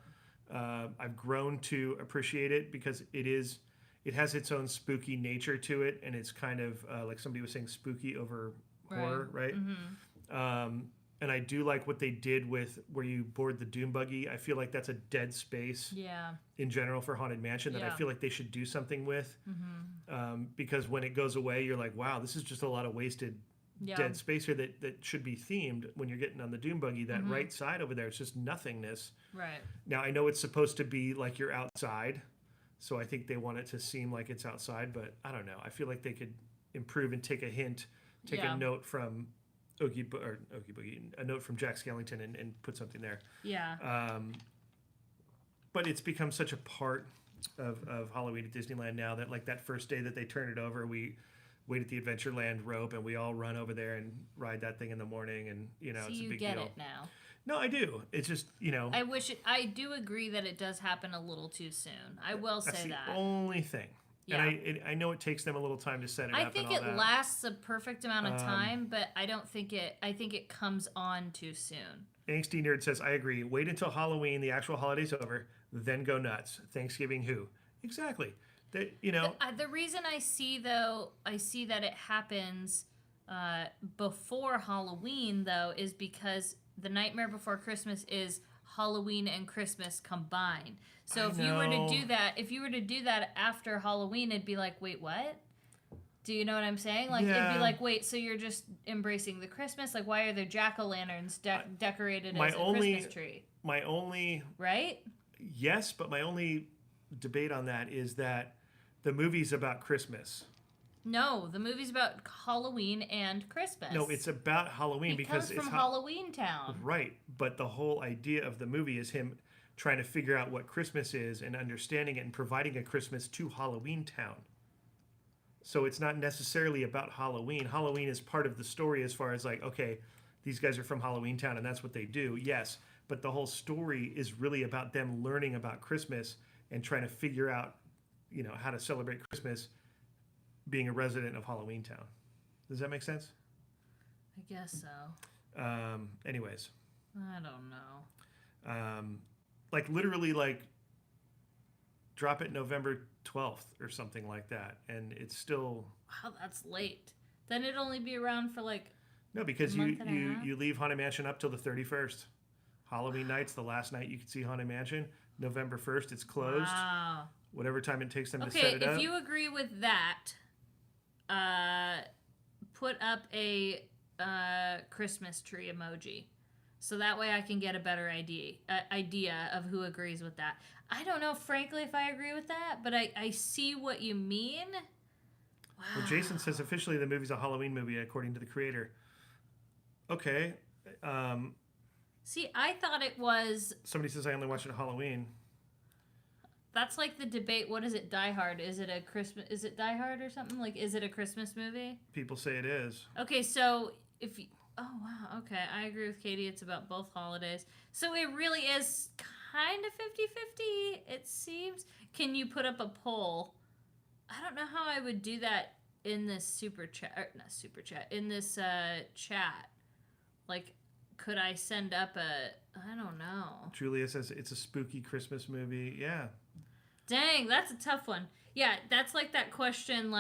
I've grown to appreciate it because it has its own spooky nature to it, and it's kind of like somebody was saying, spooky over horror, right? And I do like what they did with where you board the Doom buggy. I feel like that's a dead space in general for Haunted Mansion that I feel like they should do something with. Because when it goes away, you're like, wow, this is just a lot of wasted dead space here that should be themed when you're getting on the Doom buggy. That right side over there, it's just nothingness. Right. Now, I know it's supposed to be like you're outside, so I think they want it to seem like it's outside, but I don't know. I feel like they could improve and take a note from Oogie Boogie, a note from Jack Skellington and put something there. Yeah. But it's become such a part of Halloween at Disneyland now that like that first day that they turn it over, we wait at the Adventureland rope and we all run over there and ride that thing in the morning, and you know, so it's a you big get deal. it now. No, I do. It's just, you know. I do agree that it does happen a little too soon. I will say that. That's the only thing. Yeah. And I know it takes them a little time to set it up. I think it lasts a perfect amount of time, but I don't think I think it comes on too soon. Angsty Nerd says, I agree. Wait until Halloween, the actual holiday's over, then go nuts. Thanksgiving who? Exactly. You know. The reason I see that it happens before Halloween, though, is because the Nightmare Before Christmas is Halloween and Christmas combined. So if you were to do that after Halloween, it'd be like, wait, what? Do you know what I'm saying? Like, it'd be like, wait, so you're just embracing the Christmas? Like, why are there jack-o'-lanterns decorated as a Christmas tree? My only... Right? Yes, but my only debate on that is that the movie's about Christmas. No, the movie's about Halloween and Christmas. No, it's about Halloween because it's from Halloween Town. Right, but the whole idea of the movie is him trying to figure out what Christmas is and understanding it and providing a Christmas to Halloween Town. So it's not necessarily about Halloween. Halloween is part of the story as far as like, okay, these guys are from Halloween Town and that's what they do. Yes, but the whole story is really about them learning about Christmas and trying to figure out, how to celebrate Christmas being a resident of Halloween Town. Does that make sense? I guess so. Anyways. I don't know. Literally, drop it November 12th or something like that. And it's still... Wow, that's late. Then it'd only be around for No, because you leave Haunted Mansion up till the 31st. Halloween night's the last night you can see Haunted Mansion. November 1st, it's closed. Wow. Whatever time it takes them to set it up. Okay, if you agree with that, put up a Christmas tree emoji. So that way I can get a better idea of who agrees with that. I don't know, frankly, if I agree with that, but I see what you mean. Wow. Well, Jason says officially the movie's a Halloween movie, according to the creator. Okay. See, I thought it was... Somebody says I only watch it at Halloween. That's like the debate. What is it? Die Hard? Is it Die Hard or something? Is it a Christmas movie? People say it is. Okay, so if you... Oh, wow. Okay, I agree with Katie. It's about both holidays. So it really is kind of 50-50, it seems. Can you put up a poll? I don't know how I would do that in this super chat. Not super chat. In this chat. Could I send up I don't know. Julia says it's a spooky Christmas movie. Yeah. Dang, that's a tough one. Yeah, that's like that question,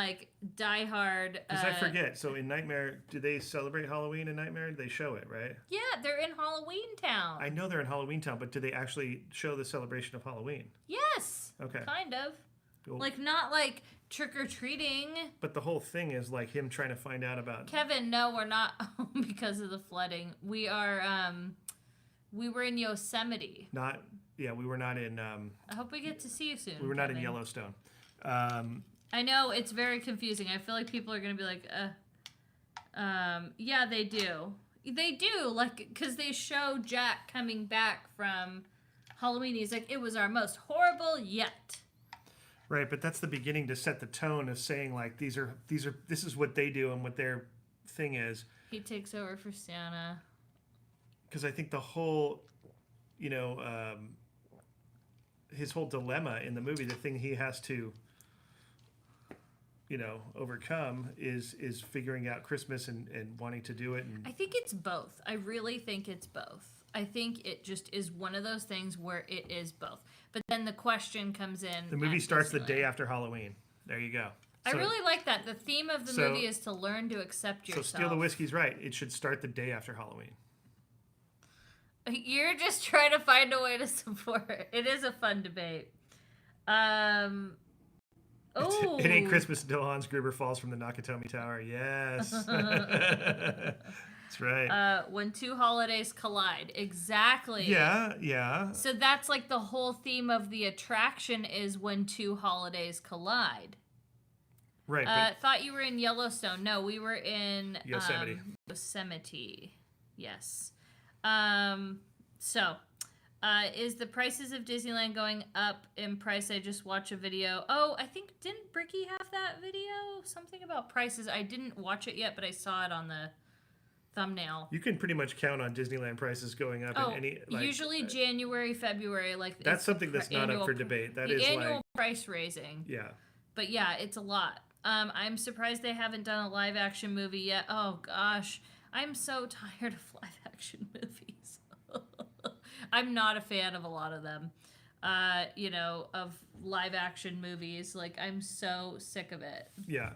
Die Hard. Because I forget. So in Nightmare, do they celebrate Halloween in Nightmare? They show it, right? Yeah, they're in Halloween Town. I know they're in Halloween Town, but do they actually show the celebration of Halloween? Yes. Okay. Kind of. Cool. Not trick-or-treating. But the whole thing is him trying to find out about... Kevin, no, we're not home because of the flooding. We are, we were in Yosemite. We were not in... I hope we get to see you soon, We were not in Yellowstone. I know, it's very confusing. I feel like people are going to be like, yeah, they do. They do, because they show Jack coming back from Halloween. He's like, it was our most horrible yet. Right, but that's the beginning to set the tone of saying this is what they do and what their thing is. He takes over for Santa. Because I think the whole, his whole dilemma in the movie, the thing he has to, overcome is figuring out Christmas and wanting to do it. And I think it's both. I really think it's both. I think it just is one of those things where it is both. But then the question comes in. The movie starts the day after Halloween. There you go. I really like that. The theme of the movie is to learn to accept yourself. So Steal the Whiskey's right. It should start the day after Halloween. You're just trying to find a way to support it. It is a fun debate. Oh. It ain't Christmas until Hans Gruber falls from the Nakatomi Tower. Yes. That's right. When two holidays collide. Exactly. Yeah. So that's the whole theme of the attraction is when two holidays collide. Right. Thought you were in Yellowstone. No, we were in Yosemite. Yosemite. Yes. Is the prices of Disneyland going up in price? I just watched a video. Oh, I think, didn't Bricky have that video? Something about prices. I didn't watch it yet, but I saw it on the thumbnail. You can pretty much count on Disneyland prices going up in any... usually January, February. That's something that's not up for debate. That is annual price raising. Yeah. But yeah, it's a lot. I'm surprised they haven't done a live action movie yet. Oh gosh, I'm so tired of live action movies. I'm not a fan of a lot of them. Of live action movies. I'm so sick of it. Yeah.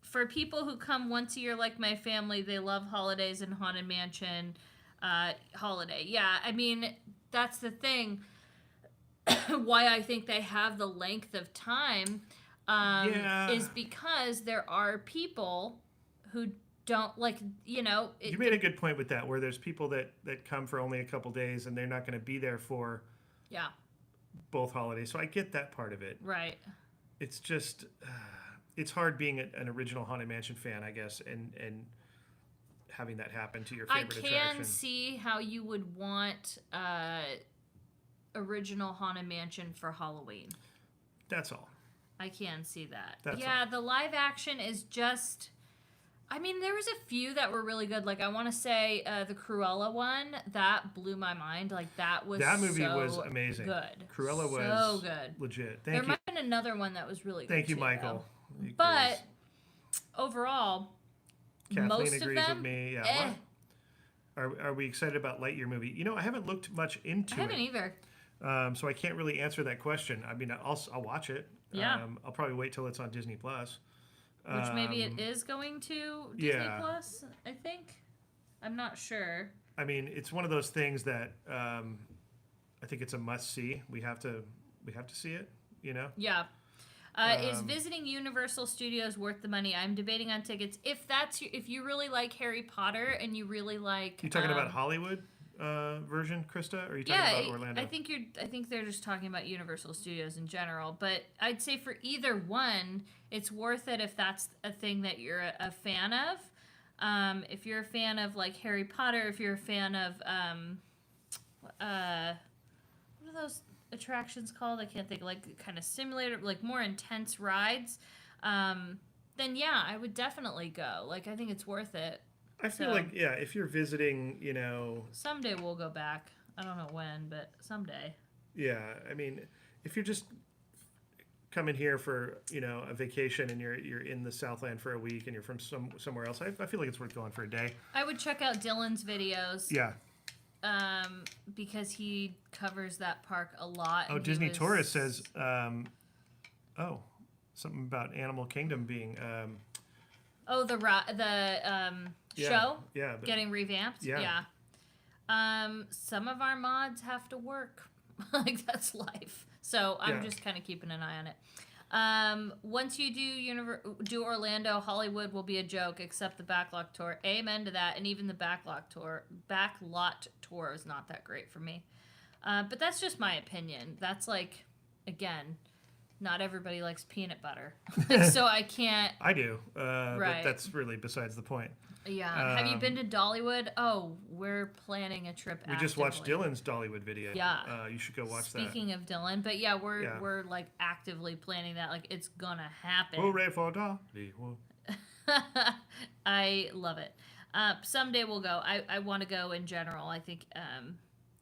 For people who come once a year, like my family, they love holidays and Haunted Mansion holiday. Yeah, I mean, that's the thing. Why I think they have the length of time is because there are people who don't you made a good point with that, where there's people that come for only a couple days and they're not going to be there for both holidays. So I get that part of it. Right. It's just... it's hard being an original Haunted Mansion fan, I guess, and having that happen to your favorite attraction. I can see how you would want original Haunted Mansion for Halloween. That's all. I can see that. That's all. The live action is just... I mean, there was a few that were really good. Like, I want to say the Cruella one, that blew my mind. Like, that movie was amazing. Good. Cruella was so good. Legit. There might have been another one that was really good. Thank you, Michael. But overall, Kathleen most agrees of them, with me. Yeah. Are we excited about Lightyear movie? You know, I haven't looked much into it. I haven't either. So I can't really answer that question. I mean, I'll watch it. Yeah. I'll probably wait till it's on Disney Plus. Which maybe it is going to Disney Plus, I think. I'm not sure. I mean, it's one of those things that I think it's a must see. We have to see it, you know? Yeah. Is visiting Universal Studios worth the money? I'm debating on tickets. If you really like Harry Potter and you really like, you talking about Hollywood version, Krista, or are you talking about Orlando? I think they're just talking about Universal Studios in general. But I'd say for either one, it's worth it if that's a thing that you're a fan of. If you're a fan of like Harry Potter, if you're a fan of what are those attractions called? I can't think. Like kind of simulator, like more intense rides. Then yeah, I would definitely go. Like I think it's worth it. I feel like if you're visiting, you know, someday we'll go back. I don't know when, but someday. Yeah, I mean, if you're just coming here for, you know, a vacation and you're in the Southland for a week and you're from somewhere else, I feel like it's worth going for a day. I would check out Dylan's videos. Yeah. Because he covers that park a lot. Oh, Disney Tourist says, something about Animal Kingdom being. Show. Yeah. Getting revamped. Yeah. Some of our mods have to work. Like that's life. So I'm just kind of keeping an eye on it. Once you do Orlando, Hollywood will be a joke, except the backlot tour. Amen to that. And even the backlot tour is not that great for me. But that's just my opinion. That's like, again, not everybody likes peanut butter. So I can't. I do. Right. But that's really besides the point. Yeah. Have you been to Dollywood? Oh, we're planning a trip. We just watched Dylan's Dollywood video. Yeah. You should go watch that. Speaking of Dylan, but yeah, we're like actively planning that. Like it's gonna happen. Hooray for Dollywood. I love it. Someday we'll go. I want to go in general. I think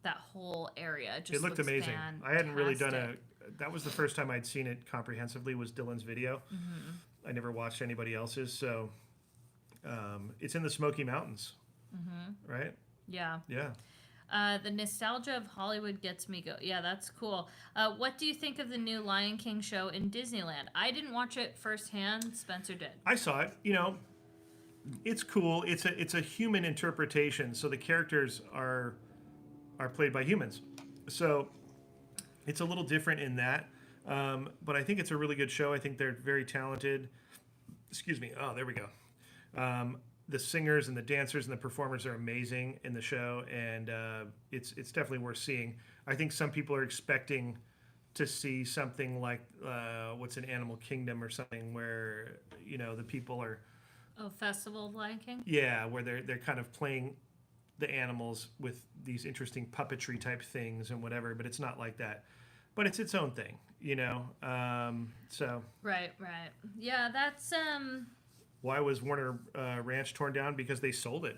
that whole area just it looked amazing. Fantastic. I hadn't really done that was the first time I'd seen it comprehensively was Dylan's video. Mm-hmm. I never watched anybody else's, so it's in the Smoky Mountains, right? Yeah. Yeah. The nostalgia of Hollywood gets me go. Yeah, that's cool. What do you think of the new Lion King show in Disneyland? I didn't watch it firsthand. Spencer did. I saw it. You know, it's cool. It's a human interpretation, so the characters are played by humans. So it's a little different in that, but I think it's a really good show. I think they're very talented. Excuse me. Oh, there we go. The singers and the dancers and the performers are amazing in the show, and it's definitely worth seeing. I think some people are expecting to see something like what's in Animal Kingdom or something where, you know, the people are... Oh, Festival of Lion King? Yeah, where they're kind of playing the animals with these interesting puppetry type things and whatever, but it's not like that. But it's its own thing, you know? So... Right. Yeah, that's... Why was Warner Ranch torn down? Because they sold it.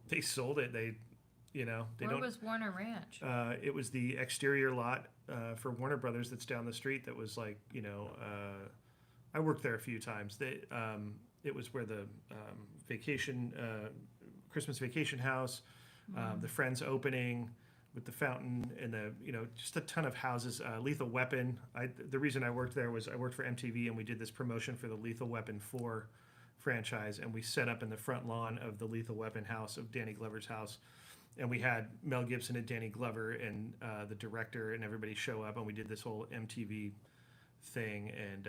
They sold it. Where was Warner Ranch? It was the exterior lot for Warner Brothers that's down the street. That was like, I worked there a few times. It was where the Christmas vacation house, the Friends opening with the fountain and just a ton of houses. Lethal Weapon. The reason I worked there was I worked for MTV and we did this promotion for the Lethal Weapon 4 franchise, and we set up in the front lawn of the Lethal Weapon house of Danny Glover's house, and we had Mel Gibson and Danny Glover and the director and everybody show up, and we did this whole MTV thing, and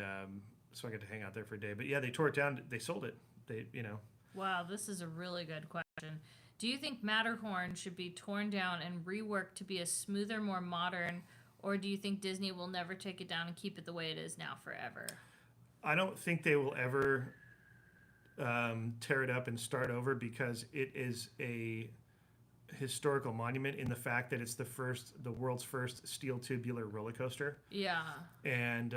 so I got to hang out there for a day. But yeah, they tore it down. They sold it. Wow, this is a really good question. Do you think Matterhorn should be torn down and reworked to be a smoother, more modern, or do you think Disney will never take it down and keep it the way it is now forever? I don't think they will ever tear it up and start over, because it is a historical monument in the fact that it's the world's first steel tubular roller coaster. Yeah. And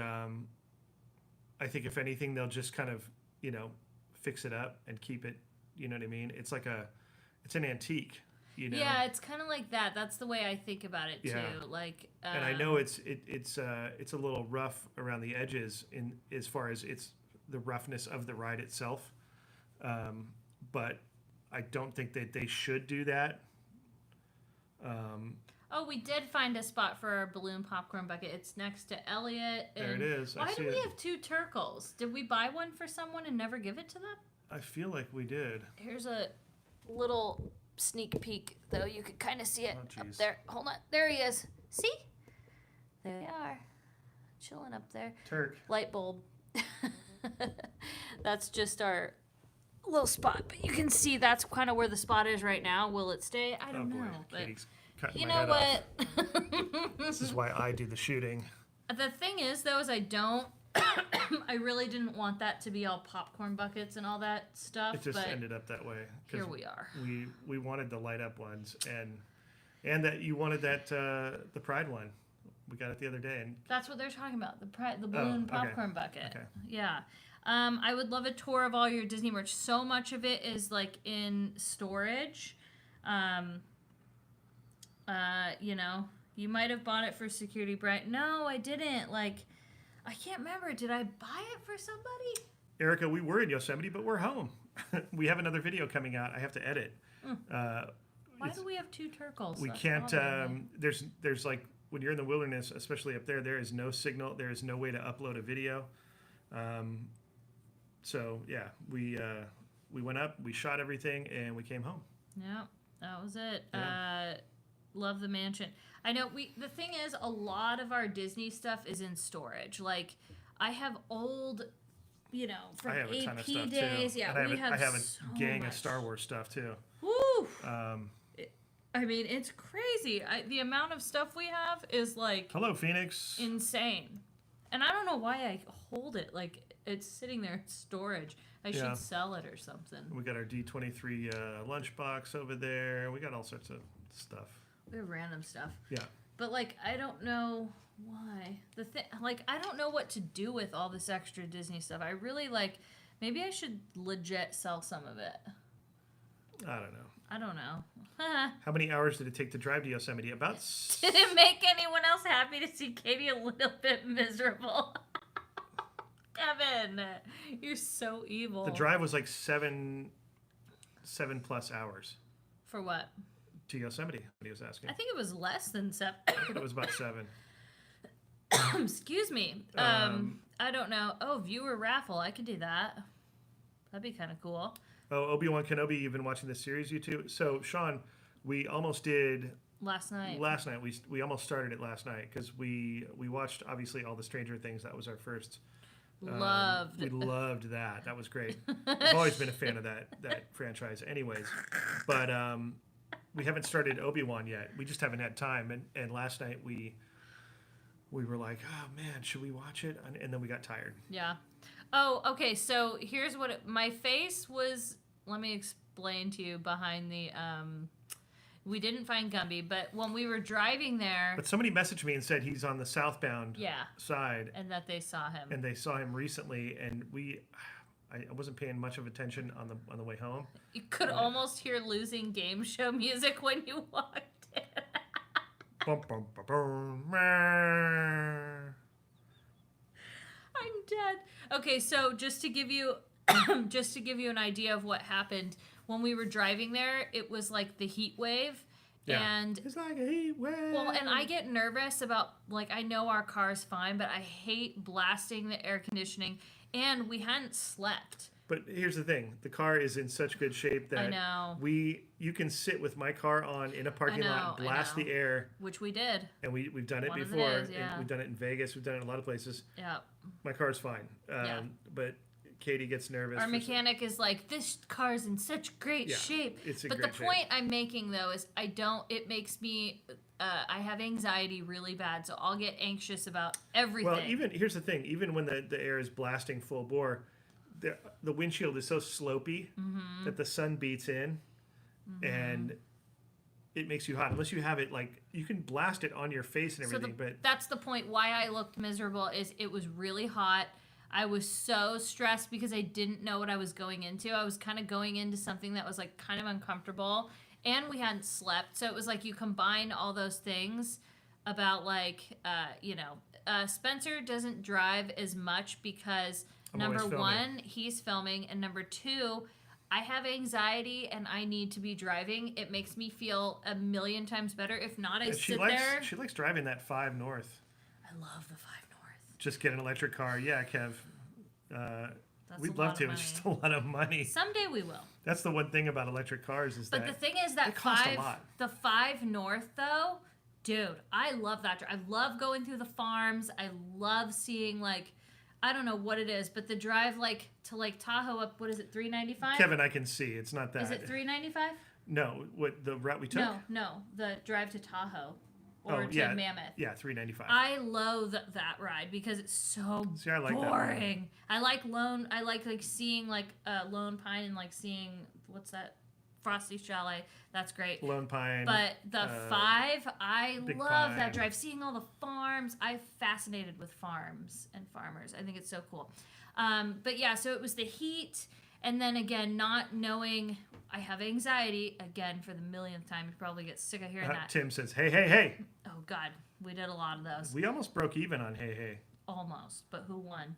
I think if anything, they'll just kind of, fix it up and keep it. You know what I mean? It's like it's an antique. You know? Yeah, it's kind of like that. That's the way I think about it too. Like, and I know it's a little rough around the edges in as far as it's the roughness of the ride itself, but I don't think that they should do that. Oh, we did find a spot for our balloon popcorn bucket. It's next to Elliot. There it is. Why do we have 2 turkles? Did we buy one for someone and never give it to them? I feel like we did. Here's a little sneak peek, though. You could kind of see it up there. Hold on. There he is. See? There they are. Chilling up there. Turk. Light bulb. That's just our little spot. But you can see that's kind of where the spot is right now. Will it stay? I don't know. But Katie's cutting you my know head what? off. This is why I do the shooting. The thing is, though, is I don't. I really didn't want that to be all popcorn buckets and all that stuff. It just ended up that way. Here we are. We wanted the light up ones, and that you wanted that the Pride one. We got it the other day, and that's what they're talking about. The balloon popcorn bucket. Okay. Yeah. I would love a tour of all your Disney merch. So much of it is like in storage. You know, you might have bought it for security, Brett. No, I didn't. Like, I can't remember. Did I buy it for somebody? Erica, we were in Yosemite, but we're home. We have another video coming out. I have to edit. Why do we have 2 turkles? We can't. There's like when you're in the wilderness, especially up there, there is no signal. There is no way to upload a video. So yeah, we went up, we shot everything, and we came home. Yeah, that was it. Yeah. Love the mansion. I know the thing is, a lot of our Disney stuff is in storage. Like, I have old, you know, from I have a ton of AP stuff days. too. Yeah, and I have so a gang much of Star Wars stuff too. Woo! I mean, it's crazy. The amount of stuff we have is like hello, Phoenix. Insane. And I don't know why I hold it. Like, it's sitting there in storage. I should sell it or something. We got our D23 lunchbox over there. We got all sorts of stuff. We have random stuff. Yeah. But, like, I don't know why. I don't know what to do with all this extra Disney stuff. I really, maybe I should legit sell some of it. I don't know. How many hours did it take to drive to Yosemite? About. Did it make anyone else happy to see Katie a little bit miserable? Kevin, you're so evil. The drive was like 7+ hours. For what? To Yosemite, he was asking. I think it was less than 7. I thought it was about 7. Excuse me. I don't know. Oh, viewer raffle. I could do that. That'd be kind of cool. Oh, Obi-Wan Kenobi, you've been watching this series, you two? So, Sean, we almost did... Last night. We almost started it last night because we watched, obviously, all the Stranger Things. That was our first... We loved that. That was great. I've always been a fan of that franchise anyways. But we haven't started Obi-Wan yet. We just haven't had time. And last night we were like, oh, man, should we watch it? And then we got tired. Yeah. Oh, okay. So here's what my face was. Let me explain to you behind the... we didn't find Gumby, but when we were driving there... But somebody messaged me and said he's on the southbound side. And that they saw him. And they saw him recently, and I wasn't paying much of attention on the way home. You could almost hear losing game show music when you walked in. Bum, bum, bum, bum. I'm dead. Okay, so just to give you an idea of what happened... When we were driving there, it was like the heat wave. Yeah. And it's like a heat wave. Well, and I get nervous about, I know our car's fine, but I hate blasting the air conditioning. And we hadn't slept. But here's the thing. The car is in such good shape that I know. You can sit with my car on in a parking lot and blast the air. Which we did. And we've done it before. And we've done it in Vegas. We've done it in a lot of places. Yeah. My car's fine. But... Katie gets nervous. Our mechanic is like, this car's in such great shape. It's in but great the point I'm making, though, is it makes me, I have anxiety really bad, so I'll get anxious about everything. Well, here's the thing. Even when the air is blasting full bore, the windshield is so slopey that the sun beats in and it makes you hot. Unless you have it, you can blast it on your face and everything. But that's the point why I looked miserable is it was really hot. I was so stressed because I didn't know what I was going into. I was kind of going into something that was like kind of uncomfortable, and we hadn't slept. So it was like you combine all those things about like, Spencer doesn't drive as much because number one, he's filming, and number two, I have anxiety and I need to be driving. It makes me feel a million times better. If not, I sit there. She likes driving that 5 North. I love the 5 North. Just get an electric car. Yeah, Kev. We'd love to. It's just a lot of money. Someday we will. That's the one thing about electric cars is that. But the thing is that the 5 North though, dude, I love that. I love going through the farms. I love seeing like, I don't know what it is, but the drive like to Lake Tahoe up, what is it, $3.95? Kevin, I can see it's not that. Is it $3.95? No, what the route we took? No, the drive to Tahoe. Or to Mammoth. Yeah, $3.95. I loathe that ride because it's so I like boring. I like seeing like Lone Pine and like seeing what's that? Frosty Chalet. That's great. Lone Pine. But the 5, I love Pine. that drive. Seeing all the farms. I'm fascinated with farms and farmers. I think it's so cool. But yeah, so it was the heat. And then again, not knowing, I have anxiety, again, for the millionth time. You probably get sick of hearing that. Tim says, hey, hey, hey. Oh, God. We did a lot of those. We almost broke even on hey, hey. Almost. But who won?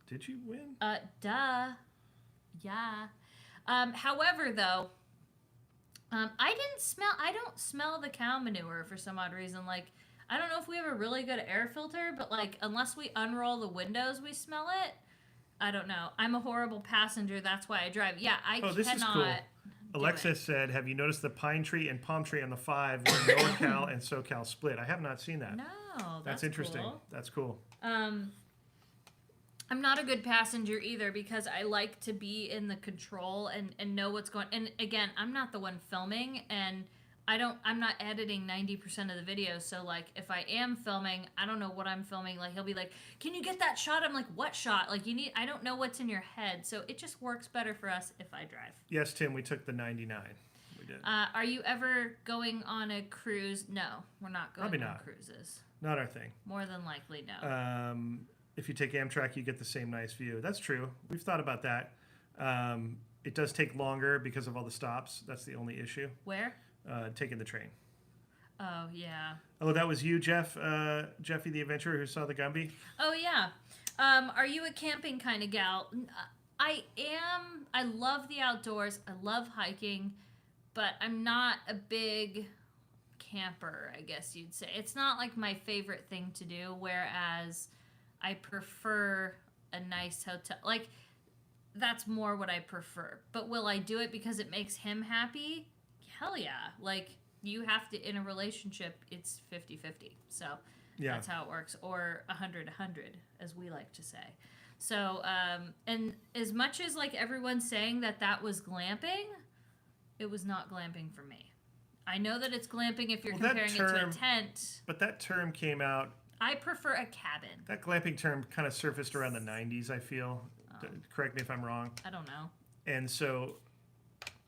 Did you win? Duh. Yeah. However, though, I don't smell the cow manure for some odd reason. Like, I don't know if we have a really good air filter, but, like, unless we unroll the windows, we smell it. I don't know. I'm a horrible passenger. That's why I drive. Yeah, I cannot. This is cool. Alexa said, have you noticed the pine tree and palm tree on the 5 where NorCal and SoCal split? I have not seen that. No, that's interesting. Cool. That's cool. I'm not a good passenger either because I like to be in the control and know what's going. And again, I'm not the one filming, and I'm not editing 90% of the videos. So like, if I am filming, I don't know what I'm filming. Like, he'll be like, "Can you get that shot?" I'm like, "What shot?" Like, I don't know what's in your head. So it just works better for us if I drive. Yes, Tim, we took the 99. We did. Are you ever going on a cruise? No, we're not going on cruises. Not our thing. More than likely, no. If you take Amtrak, you get the same nice view. That's true. We've thought about that. It does take longer because of all the stops. That's the only issue. Where? Taking the train. Oh, yeah. Oh, that was you, Jeff, Jeffy the Adventurer, who saw the Gumby? Oh, yeah. Are you a camping kind of gal? I am. I love the outdoors. I love hiking, but I'm not a big camper, I guess you'd say. It's not like my favorite thing to do, whereas I prefer a nice hotel. Like, that's more what I prefer. But will I do it because it makes him happy? Hell yeah. Like, you have to, in a relationship, it's 50-50. So yeah, that's how it works. Or 100-100, as we like to say. So, and as much as, like, everyone's saying that was glamping, it was not glamping for me. I know that it's glamping if you're comparing it to a tent. But that term came out. I prefer a cabin. That glamping term kind of surfaced around the 90s, I feel. Correct me if I'm wrong. I don't know. And so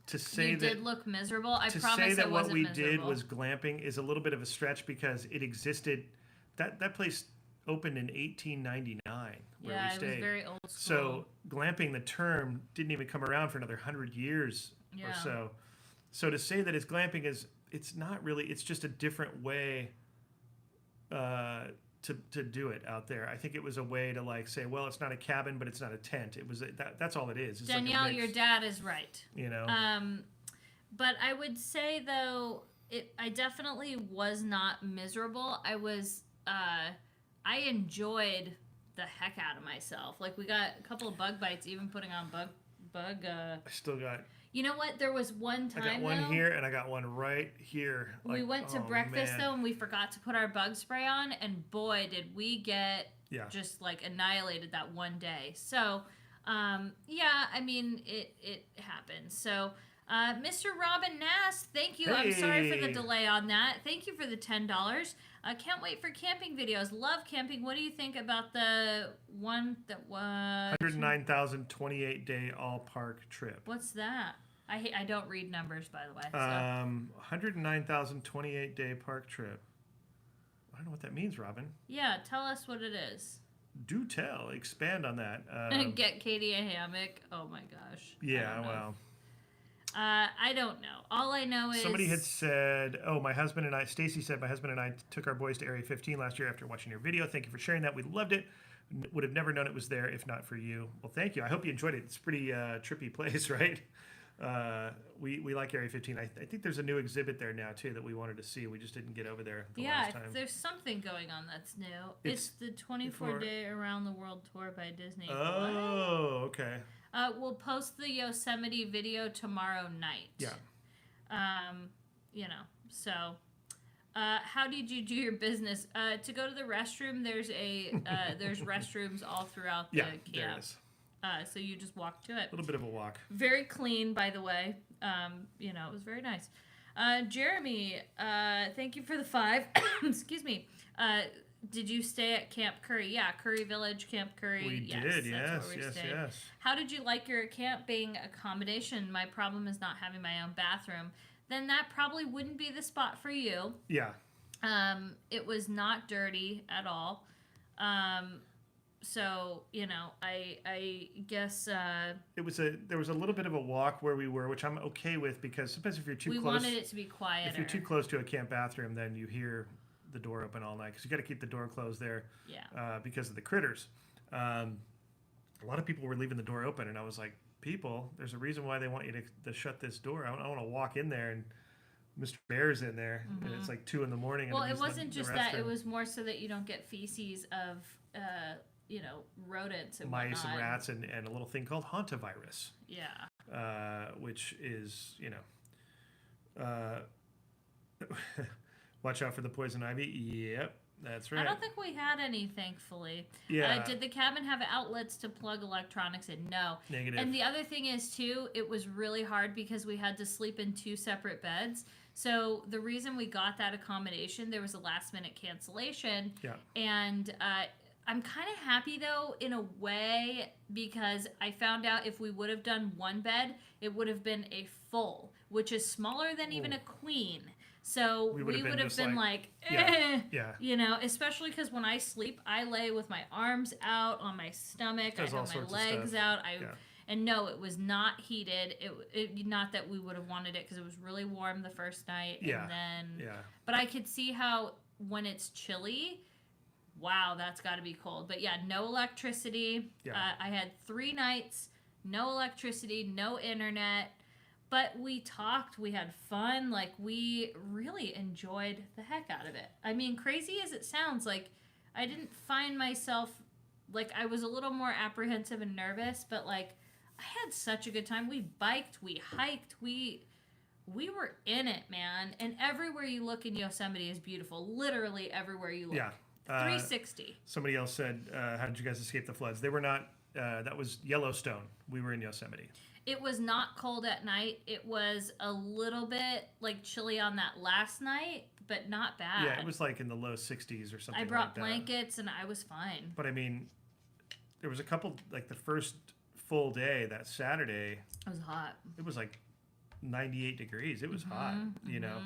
to say you that... did look miserable. I to promise say that it what wasn't we miserable. did was glamping is a little bit of a stretch because it existed... That place opened in 1899 where we stayed. Yeah, it was very old school. So glamping, the term, didn't even come around for another 100 years or so. So to say that it's glamping is... It's not really... It's just a different way... to do it out there. I think it was a way to like say, well, it's not a cabin, but it's not a tent. It was that's all it is. It's Danielle, like your dad is right. You know. But I would say though, I definitely was not miserable. I was. I enjoyed the heck out of myself. Like we got a couple of bug bites, even putting on bug. I still got. You know what? There was one time. I got one here and I got one right here. Like, we went to breakfast though, and we forgot to put our bug spray on, and boy, did we get just like annihilated that one day. So, yeah, I mean, it happens. So, Mr. Robin Nass, thank you. Hey. I'm sorry for the delay on that. Thank you for the $10. Can't wait for camping videos. Love camping. What do you think about the one that was 109,028 day all park trip? What's that? I don't read numbers, by the way. So. 109,028 day park trip. I don't know what that means, Robin. Yeah, tell us what it is. do tell. Expand on that. Get Katie a hammock. Oh my gosh. Yeah, well. I don't know. All I know is somebody had said, Stacy said, my husband and I took our boys to Area 15 last year after watching your video. Thank you for sharing that. We loved it. Would have never known it was there if not for you. Well, thank you. I hope you enjoyed it. It's a pretty trippy place, right? We like Area 15. I think there's a new exhibit there now too that we wanted to see. We just didn't get over there last time. There's something going on that's new. It's the 24-day Around the World Tour by Disney. Oh, okay. We'll post the Yosemite video tomorrow night. Yeah. So how did you do your business? To go to the restroom, there's restrooms all throughout the camp. There is. So you just walk to it. A little bit of a walk. Very clean, by the way. It was very nice. Jeremy, thank you for the 5. Excuse me. Did you stay at Camp Curry? Yeah, Curry Village, Camp Curry. We did, yes. How did you like your camping accommodation? My problem is not having my own bathroom. Then that probably wouldn't be the spot for you. Yeah. It was not dirty at all. So, I guess there was a little bit of a walk where we were, which I'm okay with because sometimes if you're too close, we wanted it to be quieter. If you're too close to a camp bathroom, then you hear the door open all night because you got to keep the door closed there. Yeah. Because of the critters. A lot of people were leaving the door open, and I was like, "People, there's a reason why they want you to shut this door. I want to walk in there and Mr. Bear's in there, and it's like 2 a.m. Well, it wasn't just that; it was more so that you don't get feces of rodents and mice whatnot. And rats and a little thing called hantavirus. Yeah. Which is watch out for the poison ivy. Yep, that's right. I don't think we had any, thankfully. Yeah. Did the cabin have outlets to plug electronics in? No. Negative. And the other thing is, too, it was really hard because we had to sleep in 2 separate beds. So the reason we got that accommodation, there was a last-minute cancellation. Yeah. And I'm kind of happy, though, in a way, because I found out if we would have done 1 bed, it would have been a full, which is smaller than even a queen. So we would have been like especially because when I sleep, I lay with my arms out on my stomach. I have my legs out. And no, it was not heated. It not that we would have wanted it because it was really warm the first night. Yeah. And then, but I could see how when it's chilly, wow, that's got to be cold. But yeah, no electricity. Yeah. I had 3 nights, no electricity, no internet. But we talked, we had fun, like we really enjoyed the heck out of it. I mean, crazy as it sounds, like I didn't find myself, like I was a little more apprehensive and nervous, but like I had such a good time. We biked, we hiked, we were in it, man. And everywhere you look in Yosemite is beautiful. Literally everywhere you look. Yeah. 360. Somebody else said, how did you guys escape the floods? They were not, that was Yellowstone. We were in Yosemite. It was not cold at night. It was a little bit like chilly on that last night, but not bad. Yeah, it was like in the low 60s or something. I brought blankets and I was fine. But I mean, there was a couple, like the first full day, that Saturday. It was hot. It was like 98 degrees. It was hot, you know.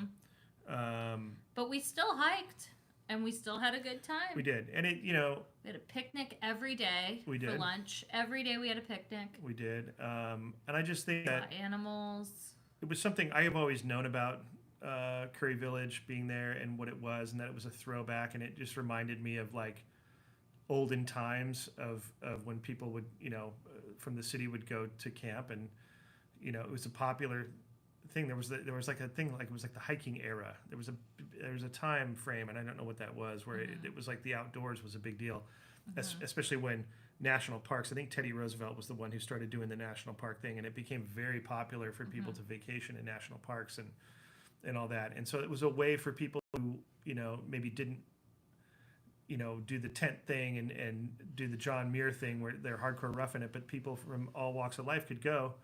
But we still hiked. And we still had a good time. We did. And we had a picnic every day for lunch. Every day we had a picnic. We did. And I just think that animals. It was something I have always known about Curry Village being there and what it was, and that it was a throwback, and it just reminded me of like olden times of when people would, from the city would go to camp, and it was a popular thing. There was like a thing, like it was like the hiking era. There was a time frame, and I don't know what that was, where it was like the outdoors was a big deal, especially when national parks. I think Teddy Roosevelt was the one who started doing the national park thing, and it became very popular for people to vacation in national parks and all that. And so it was a way for people who maybe didn't do the tent thing and do the John Muir thing where they're hardcore roughing it, but people from all walks of life could go